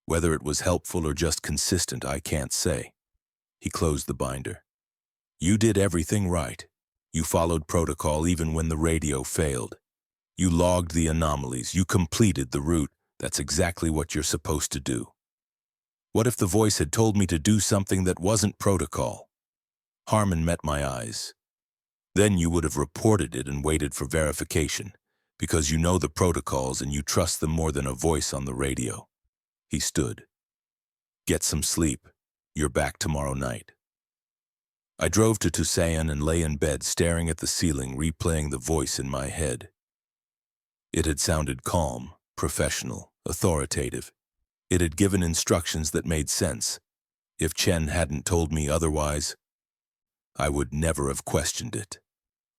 Whether it was helpful or just consistent, I can't say. He closed the binder. You did everything right. You followed protocol even when the radio failed. You logged the anomalies. You completed the route. That's exactly what you're supposed to do. What if the voice had told me to do something that wasn't protocol? Harmon met my eyes. Then you would have reported it and waited for verification, because you know the protocols and you trust them more than a voice on the radio. He stood. Get some sleep. You're back tomorrow night. I drove to Tusayan and lay in bed staring at the ceiling, replaying the voice in my head. It had sounded calm, professional, authoritative. It had given instructions that made sense. If Chen hadn't told me otherwise, I would never have questioned it.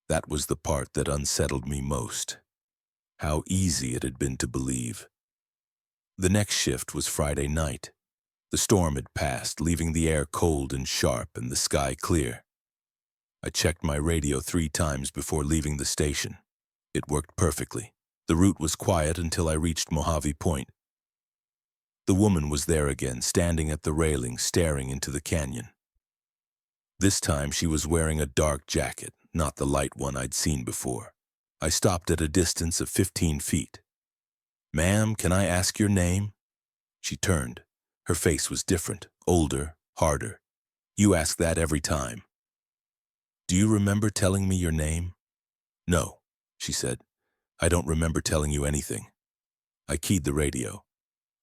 That was the part that unsettled me most. How easy it had been to believe. The next shift was Friday night. The storm had passed, leaving the air cold and sharp and the sky clear. I checked my radio 3 times before leaving the station. It worked perfectly. The route was quiet until I reached Mojave Point. The woman was there again, standing at the railing, staring into the canyon. This time she was wearing a dark jacket, not the light one I'd seen before. I stopped at a distance of 15 feet. Ma'am, can I ask your name? She turned. Her face was different, older, harder. You ask that every time. Do you remember telling me your name? No, she said. I don't remember telling you anything. I keyed the radio.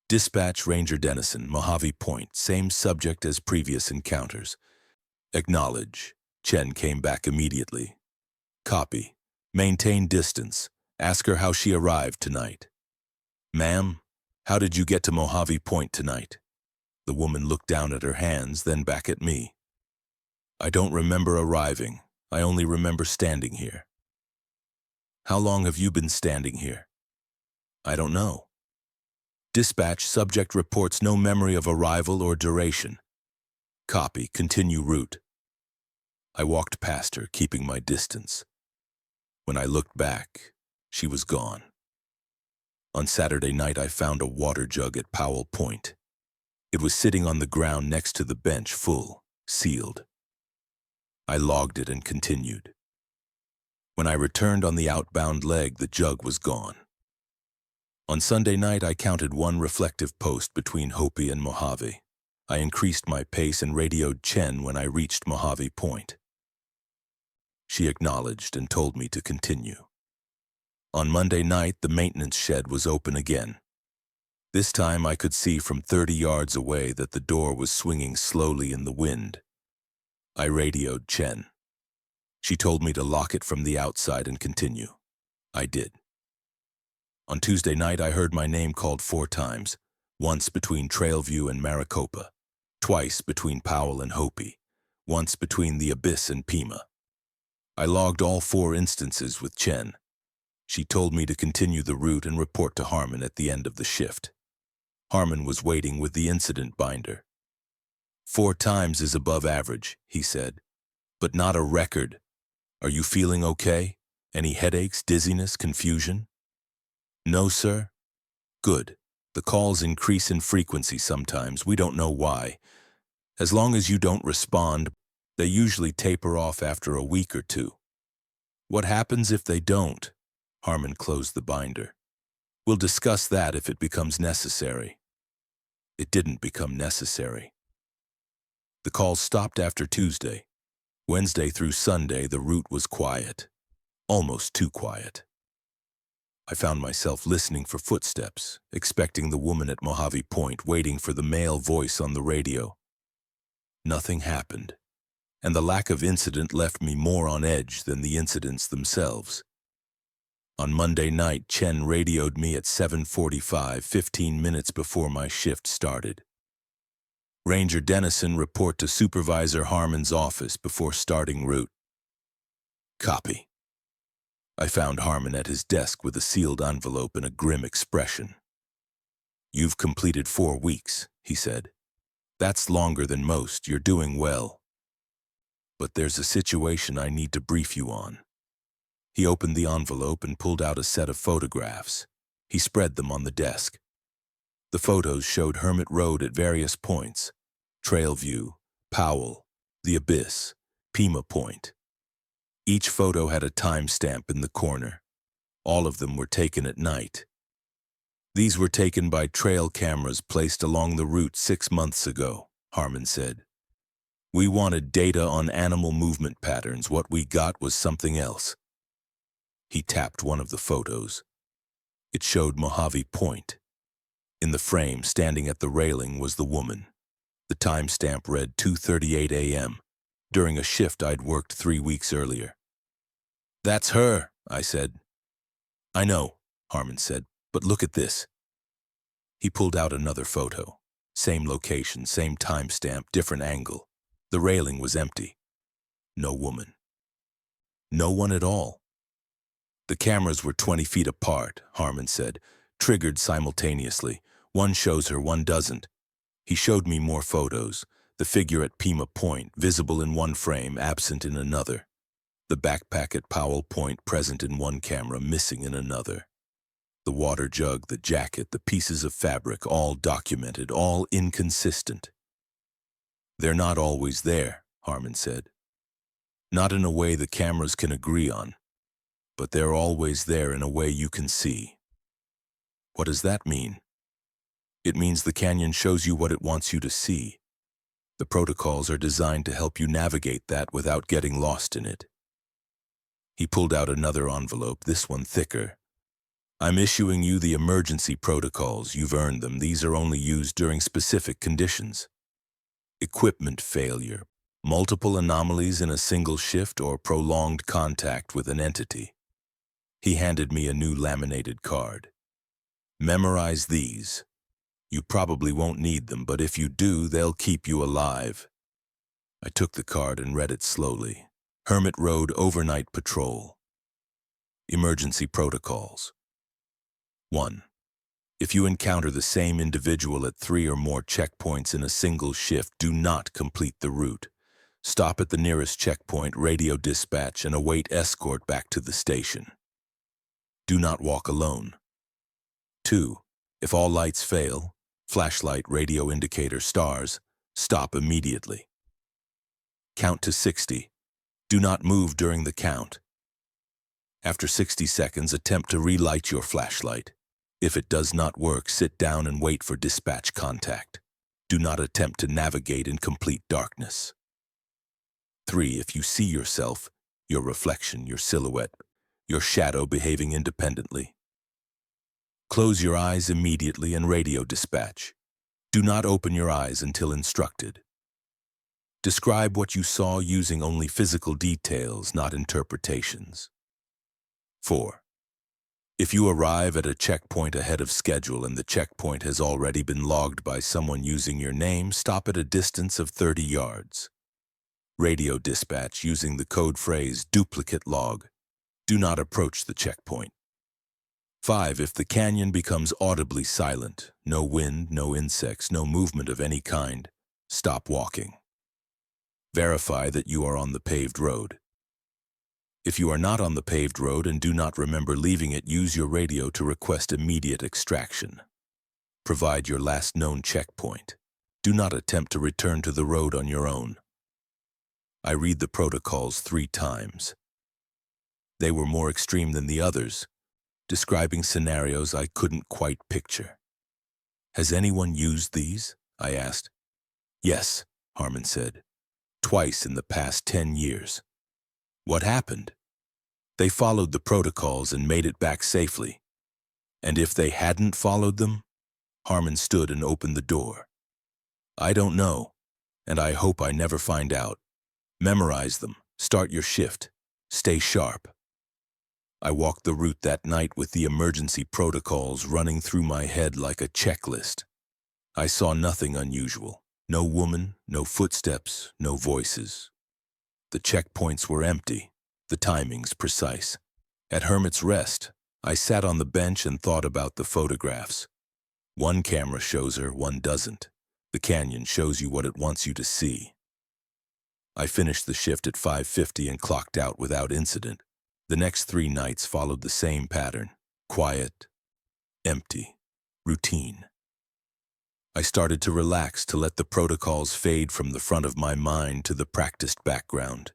Dispatch Ranger Dennison, Mojave Point, same subject as previous encounters. Acknowledge. Chen came back immediately. Copy. Maintain distance. Ask her how she arrived tonight. Ma'am, how did you get to Mojave Point tonight? The woman looked down at her hands, then back at me. I don't remember arriving. I only remember standing here. How long have you been standing here? I don't know. Dispatch, subject reports no memory of arrival or duration. Copy, continue route. I walked past her, keeping my distance. When I looked back, she was gone. On Saturday night, I found a water jug at Powell Point. It was sitting on the ground next to the bench, full, sealed. I logged it and continued. When I returned on the outbound leg, the jug was gone. On Sunday night, I counted 1 reflective post between Hopi and Mojave. I increased my pace and radioed Chen when I reached Mojave Point. She acknowledged and told me to continue. On Monday night, the maintenance shed was open again. This time I could see from 30 yards away that the door was swinging slowly in the wind. I radioed Chen. She told me to lock it from the outside and continue. I did. On Tuesday night, I heard my name called 4 times, once between Trailview and Maricopa, twice between Powell and Hopi, once between the Abyss and Pima. I logged all 4 instances with Chen. She told me to continue the route and report to Harmon at the end of the shift. Harmon was waiting with the incident binder. 4 times is above average, he said, but not a record. Are you feeling okay? Any headaches, dizziness, confusion? No, sir? Good. The calls increase in frequency sometimes. We don't know why. As long as you don't respond, they usually taper off after a week or 2. What happens if they don't? Harmon closed the binder. We'll discuss that if it becomes necessary. It didn't become necessary. The calls stopped after Tuesday. Wednesday through Sunday, the route was quiet. Almost too quiet. I found myself listening for footsteps, expecting the woman at Mojave Point, waiting for the male voice on the radio. Nothing happened, and the lack of incident left me more on edge than the incidents themselves. On Monday night, Chen radioed me at 7:45, 15 minutes before my shift started. Ranger Dennison, report to Supervisor Harmon's office before starting route. Copy. I found Harmon at his desk with a sealed envelope and a grim expression. You've completed 4 weeks, he said. That's longer than most. You're doing well. but there's a situation I need to brief you on." He opened the envelope and pulled out a set of photographs. He spread them on the desk. The photos showed Hermit Road at various points: Trailview, Powell, the Abyss, Pima Point. Each photo had a timestamp in the corner. All of them were taken at night. "These were taken by trail cameras placed along the route 6 months ago," Harmon said. "We wanted data on animal movement patterns. What we got was something else." He tapped one of the photos. It showed Mojave Point. In the frame, standing at the railing, was the woman. The timestamp read 2:38 a.m., during a shift I'd worked 3 weeks earlier. "That's her," I said. "I know," Harmon said, "but look at this." He pulled out another photo. Same location, same timestamp, different angle. The railing was empty. No woman. No one at all. "The cameras were 20 feet apart," Harmon said, "triggered simultaneously. One shows her, one doesn't." He showed me more photos. The figure at Pima Point, visible in one frame, absent in another. The backpack at Powell Point, present in one camera, missing in another. The water jug, the jacket, the pieces of fabric, all documented, all inconsistent. "They're not always there," Harmon said. "Not in a way the cameras can agree on, but they're always there in a way you can see." "What does that mean?" "It means the canyon shows you what it wants you to see. The protocols are designed to help you navigate that without getting lost in it." He pulled out another envelope, this one thicker. "I'm issuing you the emergency protocols. You've earned them. These are only used during specific conditions. Equipment failure, multiple anomalies in a single shift, or prolonged contact with an entity." He handed me a new laminated card. "Memorize these. You probably won't need them, but if you do, they'll keep you alive." I took the card and read it slowly. Hermit Road Overnight Patrol. Emergency Protocols. 1. If you encounter the same individual at 3 or more checkpoints in a single shift, do not complete the route. Stop at the nearest checkpoint, radio dispatch, and await escort back to the station. Do not walk alone. 2. If all lights fail, flashlight, radio indicator, stars, stop immediately. Count to 60. Do not move during the count. After 60 seconds, attempt to relight your flashlight. If it does not work, sit down and wait for dispatch contact. Do not attempt to navigate in complete darkness. 3. If you see yourself, your reflection, your silhouette, your shadow behaving independently, close your eyes immediately and radio dispatch. Do not open your eyes until instructed. Describe what you saw using only physical details, not interpretations. 4. If you arrive at a checkpoint ahead of schedule and the checkpoint has already been logged by someone using your name, stop at a distance of 30 yards. Radio dispatch using the code phrase duplicate log. Do not approach the checkpoint. 5. If the canyon becomes audibly silent, no wind, no insects, no movement of any kind, stop walking. Verify that you are on the paved road. If you are not on the paved road and do not remember leaving it, use your radio to request immediate extraction. Provide your last known checkpoint. Do not attempt to return to the road on your own. I read the protocols 3 times. They were more extreme than the others, describing scenarios I couldn't quite picture. "Has anyone used these?" I asked. "Yes," Harmon said. "Twice in the past 10 years. What happened? They followed the protocols and made it back safely. And if they hadn't followed them?" Harmon stood and opened the door. "I don't know, and I hope I never find out. Memorize them. Start your shift. Stay sharp." I walked the route that night with the emergency protocols running through my head like a checklist. I saw nothing unusual. No woman, no footsteps, no voices. The checkpoints were empty, the timings precise. At Hermit's Rest, I sat on the bench and thought about the photographs. One camera shows her, one doesn't. The canyon shows you what it wants you to see. I finished the shift at 5:50 and clocked out without incident. The next 3 nights followed the same pattern. Quiet, empty, routine. I started to relax, to let the protocols fade from the front of my mind to the practiced background.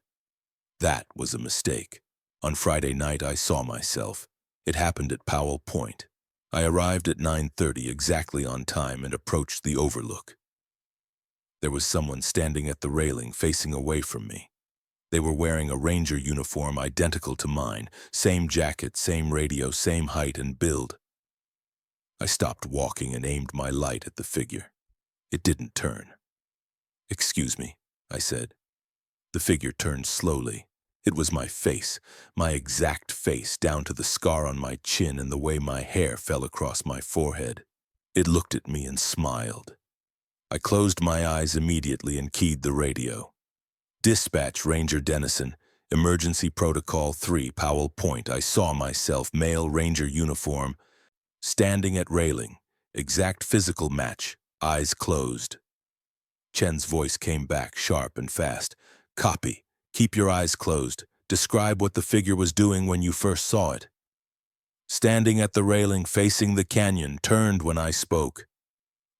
That was a mistake. On Friday night, I saw myself. It happened at Powell Point. I arrived at 9:30 exactly on time and approached the overlook. There was someone standing at the railing facing away from me. They were wearing a ranger uniform identical to mine, same jacket, same radio, same height and build. I stopped walking and aimed my light at the figure. It didn't turn. "Excuse me," I said. The figure turned slowly. It was my face, my exact face, down to the scar on my chin and the way my hair fell across my forehead. It looked at me and smiled. I closed my eyes immediately and keyed the radio. "Dispatch, Ranger Dennison. Emergency Protocol 3, Powell Point. I saw myself, male ranger uniform, standing at railing. Exact physical match. Eyes closed." Chen's voice came back, sharp and fast. "Copy. Keep your eyes closed. Describe what the figure was doing when you first saw it." "Standing at the railing, facing the canyon, turned when I spoke."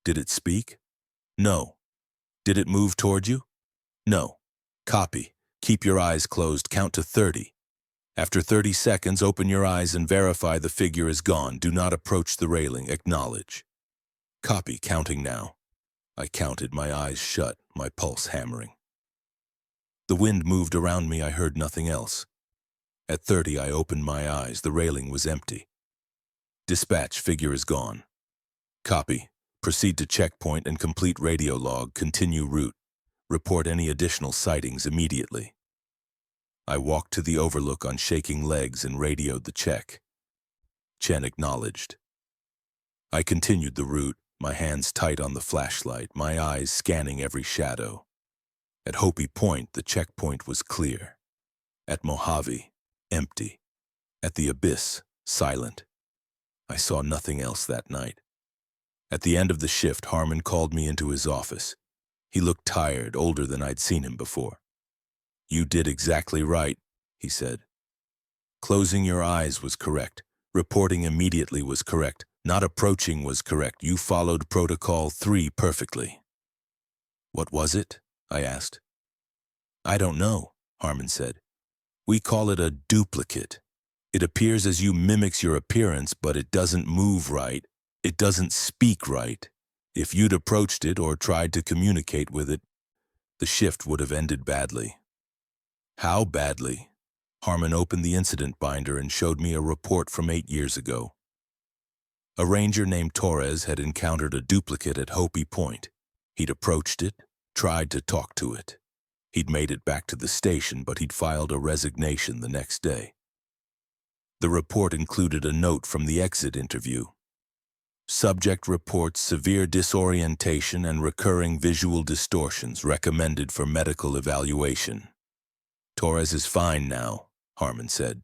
"Did it speak?" "No." "Did it move toward you?" "No." "Copy. Keep your eyes closed. Count to 30. After 30 seconds, open your eyes and verify the figure is gone. Do not approach the railing. Acknowledge." "Copy. Counting now." I counted, my eyes shut, my pulse hammering. The wind moved around me. I heard nothing else. At 30, I opened my eyes. The railing was empty. "Dispatch, figure is gone." "Copy. Proceed to checkpoint and complete radio log. Continue route. Report any additional sightings immediately." I walked to the overlook on shaking legs and radioed the check. Chen acknowledged. I continued the route, my hands tight on the flashlight, my eyes scanning every shadow. At Hopi Point, the checkpoint was clear. At Mojave, empty. At the Abyss, silent. I saw nothing else that night. At the end of the shift, Harmon called me into his office. He looked tired, older than I'd seen him before. "You did exactly right," he said. "Closing your eyes was correct. Reporting immediately was correct. Not approaching was correct. You followed Protocol 3 perfectly." "What was it?" I asked. "I don't know," Harmon said. "We call it a duplicate. It appears as you, mimics your appearance, but it doesn't move right. It doesn't speak right. If you'd approached it or tried to communicate with it, the shift would have ended badly." "How badly?" Harmon opened the incident binder and showed me a report from 8 years ago. A ranger named Torres had encountered a duplicate at Hopi Point. He'd approached it, tried to talk to it. He'd made it back to the station, but he'd filed a resignation the next day. The report included a note from the exit interview. "Subject reports severe disorientation and recurring visual distortions, recommended for medical evaluation." "Torres is fine now," Harmon said.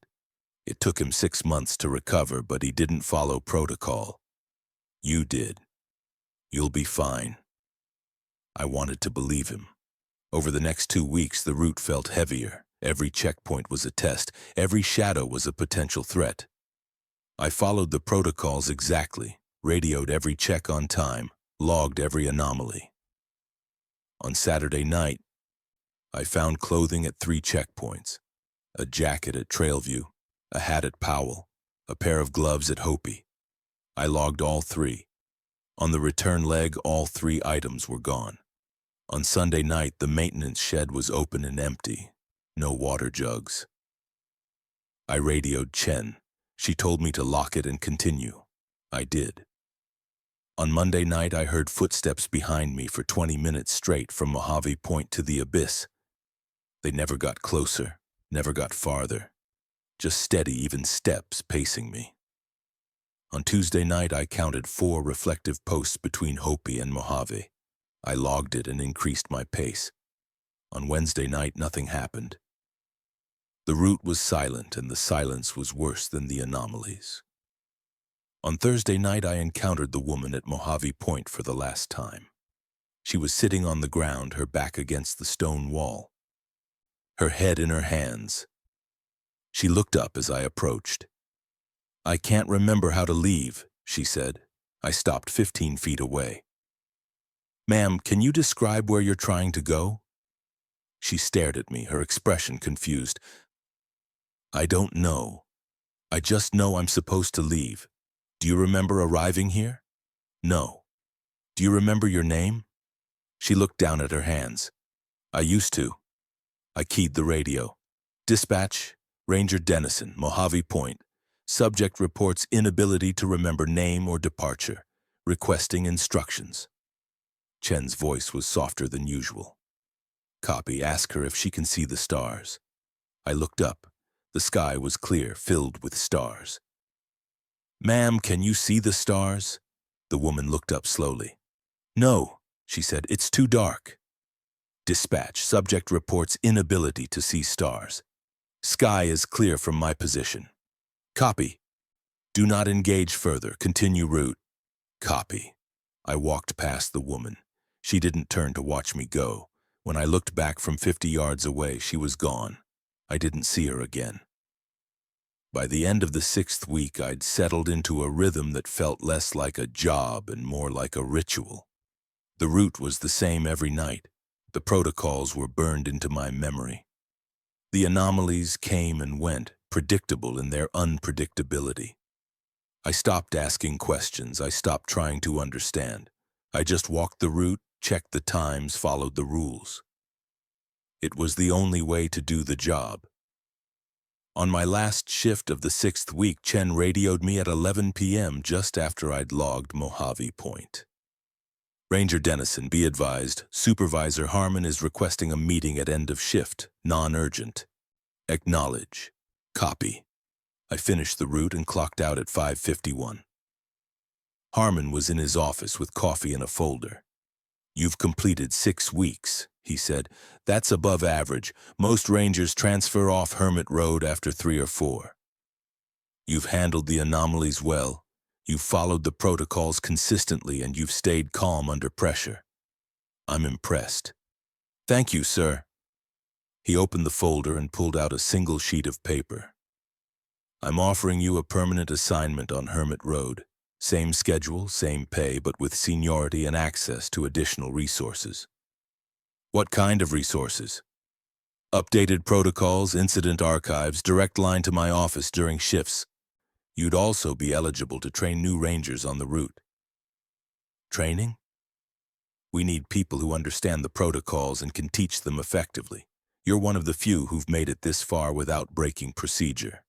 "It took him 6 months to recover, but he didn't follow protocol. You did. You'll be fine." I wanted to believe him. Over the next 2 weeks, the route felt heavier. Every checkpoint was a test. Every shadow was a potential threat. I followed the protocols exactly, radioed every check on time, logged every anomaly. On Saturday night, I found clothing at 3 checkpoints: a jacket at Trailview, a hat at Powell, a pair of gloves at Hopi. I logged all 3. On the return leg, all 3 items were gone. On Sunday night, the maintenance shed was open and empty. No water jugs. I radioed Chen. She told me to lock it and continue. I did. On Monday night, I heard footsteps behind me for 20 minutes straight from Mojave Point to the Abyss. They never got closer, never got farther. Just steady, even steps pacing me. On Tuesday night, I counted 4 reflective posts between Hopi and Mojave. I logged it and increased my pace. On Wednesday night, nothing happened. The route was silent, and the silence was worse than the anomalies. On Thursday night, I encountered the woman at Mojave Point for the last time. She was sitting on the ground, her back against the stone wall. her head in her hands. She looked up as I approached. "I can't remember how to leave," she said. I stopped 15 feet away. "Ma'am, can you describe where you're trying to go?" She stared at me, her expression confused. "I don't know. I just know I'm supposed to leave. Do you remember arriving here?" "No." "Do you remember your name?" She looked down at her hands. "I used to." I keyed the radio. "Dispatch, Ranger Dennison, Mojave Point. Subject reports inability to remember name or departure. Requesting instructions." Chen's voice was softer than usual. "Copy, ask her if she can see the stars." I looked up. The sky was clear, filled with stars. "Ma'am, can you see the stars?" The woman looked up slowly. "No," she said, "it's too dark." Dispatch, subject reports inability to see stars. Sky is clear from my position. Copy. Do not engage further. Continue route. Copy. I walked past the woman. She didn't turn to watch me go. When I looked back from 50 yards away, she was gone. I didn't see her again. By the end of the 6th week, I'd settled into a rhythm that felt less like a job and more like a ritual. The route was the same every night. The protocols were burned into my memory. The anomalies came and went, predictable in their unpredictability. I stopped asking questions. I stopped trying to understand. I just walked the route, checked the times, followed the rules. It was the only way to do the job. On my last shift of the 6th week, Chen radioed me at 11 p.m. just after I'd logged Mojave Point. "Ranger Dennison, be advised, Supervisor Harmon is requesting a meeting at end of shift, non-urgent. Acknowledge. Copy." I finished the route and clocked out at 5:51. Harmon was in his office with coffee and a folder. "You've completed 6 weeks," he said. "That's above average. Most rangers transfer off Hermit Road after 3 or 4. You've handled the anomalies well. You've followed the protocols consistently, and you've stayed calm under pressure. I'm impressed." "Thank you, sir." He opened the folder and pulled out a single sheet of paper. "I'm offering you a permanent assignment on Hermit Road. Same schedule, same pay, but with seniority and access to additional resources." "What kind of resources?" "Updated protocols, incident archives, direct line to my office during shifts. You'd also be eligible to train new rangers on the route." "Training?" "We need people who understand the protocols and can teach them effectively. You're one of the few who've made it this far without breaking procedure.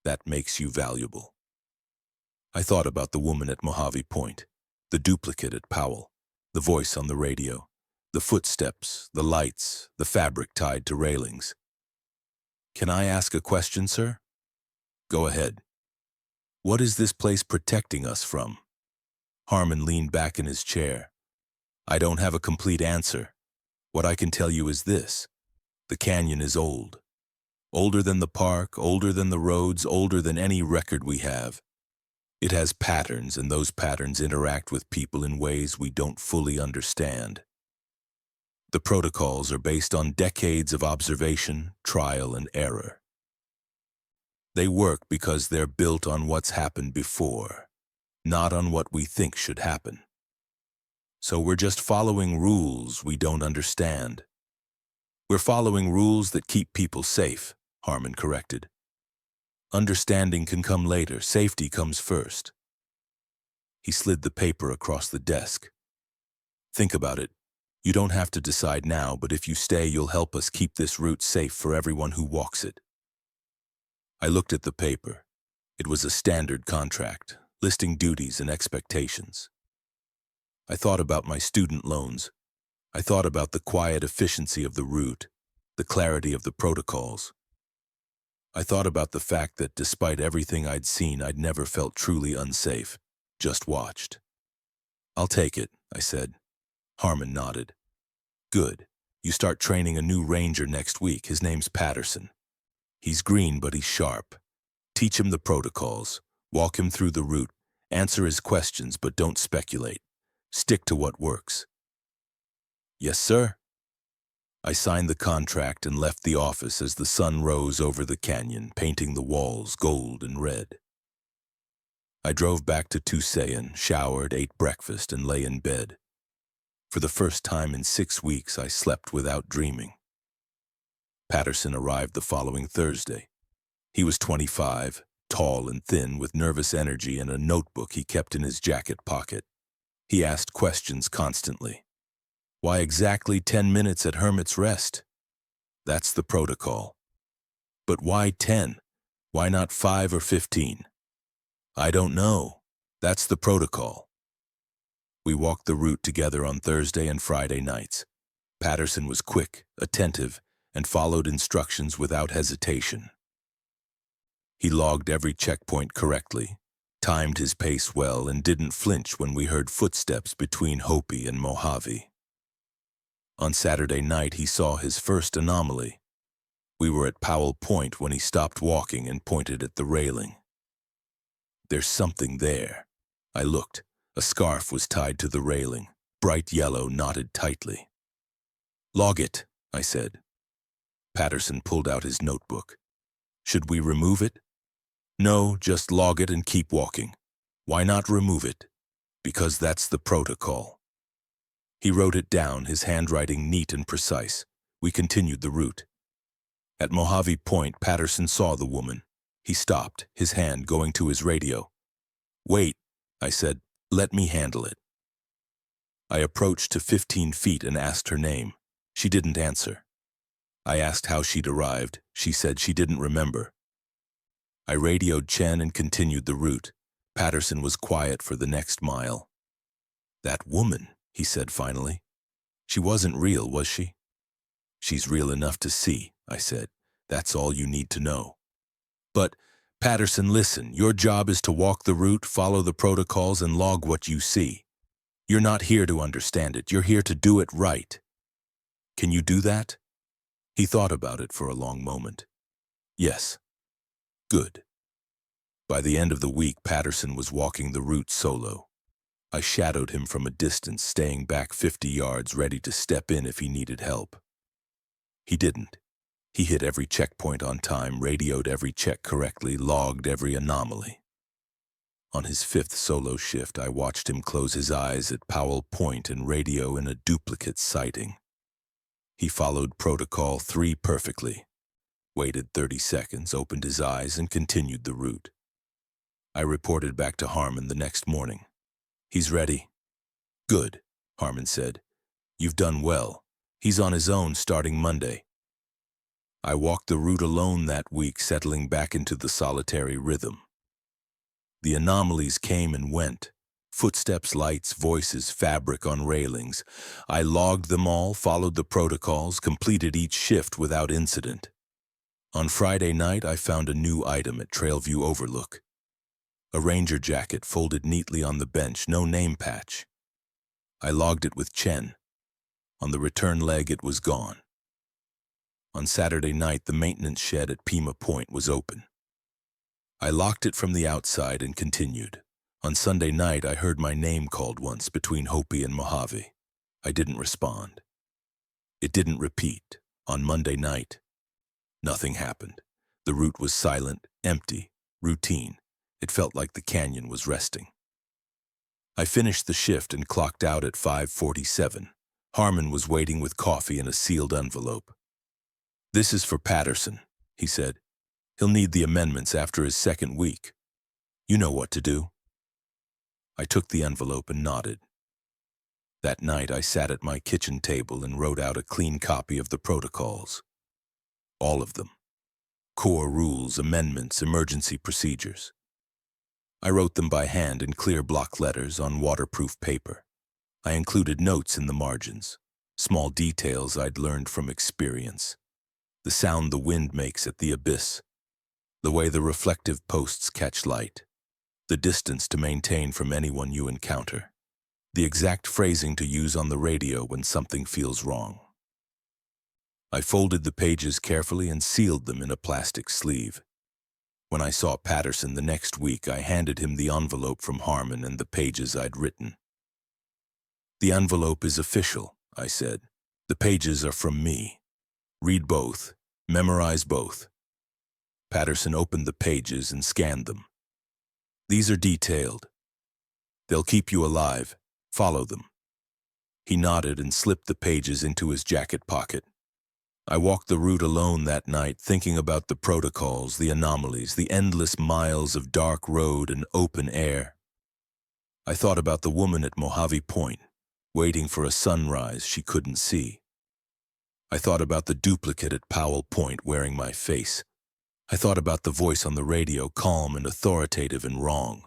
That makes you valuable." I thought about the woman at Mojave Point, the duplicate at Powell, the voice on the radio, the footsteps, the lights, the fabric tied to railings. "Can I ask a question, sir?" "Go ahead." "What is this place protecting us from?" Harmon leaned back in his chair. "I don't have a complete answer. What I can tell you is this. The canyon is old. Older than the park, older than the roads, older than any record we have. It has patterns, and those patterns interact with people in ways we don't fully understand. The protocols are based on decades of observation, trial, and error. They work because they're built on what's happened before, not on what we think should happen. So we're just following rules we don't understand." "We're following rules that keep people safe," Harmon corrected. "Understanding can come later. Safety comes first." He slid the paper across the desk. "Think about it. You don't have to decide now, but if you stay, you'll help us keep this route safe for everyone who walks it." I looked at the paper. It was a standard contract, listing duties and expectations. I thought about my student loans. I thought about the quiet efficiency of the route, the clarity of the protocols. I thought about the fact that despite everything I'd seen, I'd never felt truly unsafe, just watched. "I'll take it," I said. Harmon nodded. "Good. You start training a new ranger next week. His name's Patterson. He's green, but he's sharp. Teach him the protocols. Walk him through the route. Answer his questions, but don't speculate. Stick to what works." "Yes, sir." I signed the contract and left the office as the sun rose over the canyon, painting the walls gold and red. I drove back to Tusayan, showered, ate breakfast, and lay in bed. For the first time in 6 weeks, I slept without dreaming. Patterson arrived the following Thursday. He was 25, tall and thin, with nervous energy and a notebook he kept in his jacket pocket. He asked questions constantly. Why exactly 10 minutes at Hermit's Rest? That's the protocol. But why 10? Why not 5 or 15? I don't know. That's the protocol. We walked the route together on Thursday and Friday nights. Patterson was quick, attentive, and followed instructions without hesitation. He logged every checkpoint correctly, timed his pace well, and didn't flinch when we heard footsteps between Hopi and Mojave. On Saturday night, he saw his first anomaly. We were at Powell Point when he stopped walking and pointed at the railing. There's something there. I looked. A scarf was tied to the railing, bright yellow, knotted tightly. Log it, I said. Patterson pulled out his notebook. Should we remove it? No, just log it and keep walking. Why not remove it? Because that's the protocol. He wrote it down, his handwriting neat and precise. We continued the route. At Mojave Point, Patterson saw the woman. He stopped, his hand going to his radio. Wait, I said, let me handle it. I approached to 15 feet and asked her name. She didn't answer. I asked how she'd arrived. She said she didn't remember. I radioed Chen and continued the route. Patterson was quiet for the next mile. That woman, he said finally. She wasn't real, was she? She's real enough to see, I said. That's all you need to know. But, Patterson, listen, your job is to walk the route, follow the protocols, and log what you see. You're not here to understand it. You're here to do it right. Can you do that? He thought about it for a long moment. Yes. Good. By the end of the week, Patterson was walking the route solo. I shadowed him from a distance, staying back 50 yards, ready to step in if he needed help. He didn't. He hit every checkpoint on time, radioed every check correctly, logged every anomaly. On his 5th solo shift, I watched him close his eyes at Powell Point and radio in a duplicate sighting. He followed Protocol 3 perfectly, waited 30 seconds, opened his eyes, and continued the route. I reported back to Harmon the next morning. He's ready. Good, Harmon said. You've done well. He's on his own starting Monday. I walked the route alone that week, settling back into the solitary rhythm. The anomalies came and went. Footsteps, lights, voices, fabric on railings. I logged them all, followed the protocols, completed each shift without incident. On Friday night, I found a new item at Trailview Overlook. A ranger jacket folded neatly on the bench, no name patch. I logged it with Chen. On the return leg, it was gone. On Saturday night, the maintenance shed at Pima Point was open. I locked it from the outside and continued. On Sunday night, I heard my name called once between Hopi and Mojave. I didn't respond. It didn't repeat. On Monday night, nothing happened. The route was silent, empty, routine. It felt like the canyon was resting. I finished the shift and clocked out at 5:47. Harmon was waiting with coffee in a sealed envelope. This is for Patterson, he said. He'll need the amendments after his 2nd week. You know what to do. I took the envelope and nodded. That night, I sat at my kitchen table and wrote out a clean copy of the protocols. All of them. Core rules, amendments, emergency procedures. I wrote them by hand in clear block letters on waterproof paper. I included notes in the margins, small details I'd learned from experience. The sound the wind makes at the abyss, the way the reflective posts catch light, the distance to maintain from anyone you encounter, the exact phrasing to use on the radio when something feels wrong. I folded the pages carefully and sealed them in a plastic sleeve. When I saw Patterson the next week, I handed him the envelope from Harmon and the pages I'd written. The envelope is official, I said. The pages are from me. Read both. Memorize both. Patterson opened the pages and scanned them. These are detailed. They'll keep you alive. Follow them. He nodded and slipped the pages into his jacket pocket. I walked the route alone that night, thinking about the protocols, the anomalies, the endless miles of dark road and open air. I thought about the woman at Mojave Point, waiting for a sunrise she couldn't see. I thought about the duplicate at Powell Point wearing my face. I thought about the voice on the radio, calm and authoritative and wrong.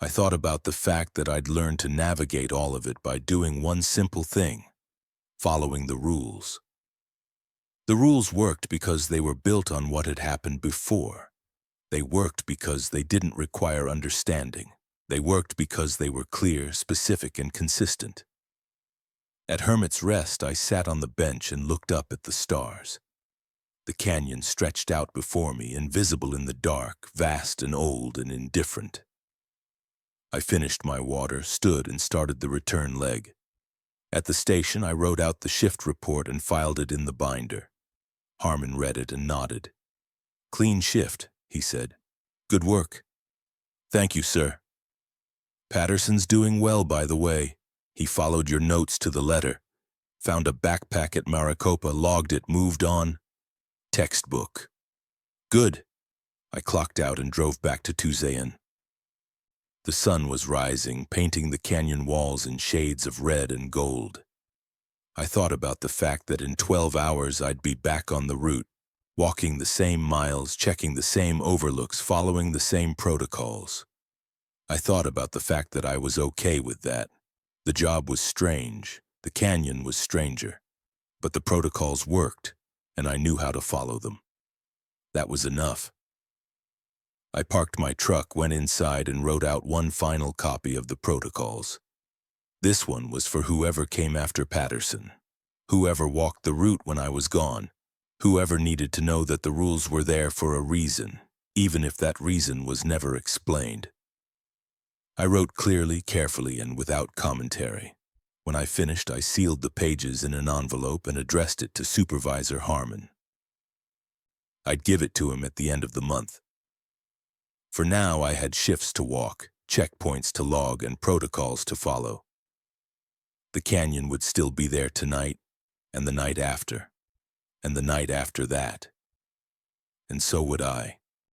I thought about the fact that I'd learned to navigate all of it by doing one simple thing: following the rules. The rules worked because they were built on what had happened before. They worked because they didn't require understanding. They worked because they were clear, specific, and consistent. At Hermit's Rest, I sat on the bench and looked up at the stars. The canyon stretched out before me, invisible in the dark, vast and old and indifferent. I finished my water, stood, and started the return leg. At the station, I wrote out the shift report and filed it in the binder. Harmon read it and nodded. "Clean shift," he said. "Good work." "Thank you, sir." "Patterson's doing well, by the way. He followed your notes to the letter. Found a backpack at Maricopa, logged it, moved on. Textbook." "Good." I clocked out and drove back to Tusayan. The sun was rising, painting the canyon walls in shades of red and gold. I thought about the fact that in 12 hours I'd be back on the route, walking the same miles, checking the same overlooks, following the same protocols. I thought about the fact that I was okay with that. The job was strange, the canyon was stranger, but the protocols worked, and I knew how to follow them. That was enough. I parked my truck, went inside, and wrote out one final copy of the protocols. This one was for whoever came after Patterson, whoever walked the route when I was gone, whoever needed to know that the rules were there for a reason, even if that reason was never explained. I wrote clearly, carefully, and without commentary. When I finished, I sealed the pages in an envelope and addressed it to Supervisor Harmon. I'd give it to him at the end of the month. For now, I had shifts to walk, checkpoints to log, and protocols to follow. The canyon would still be there tonight, and the night after, and the night after that. And so would I.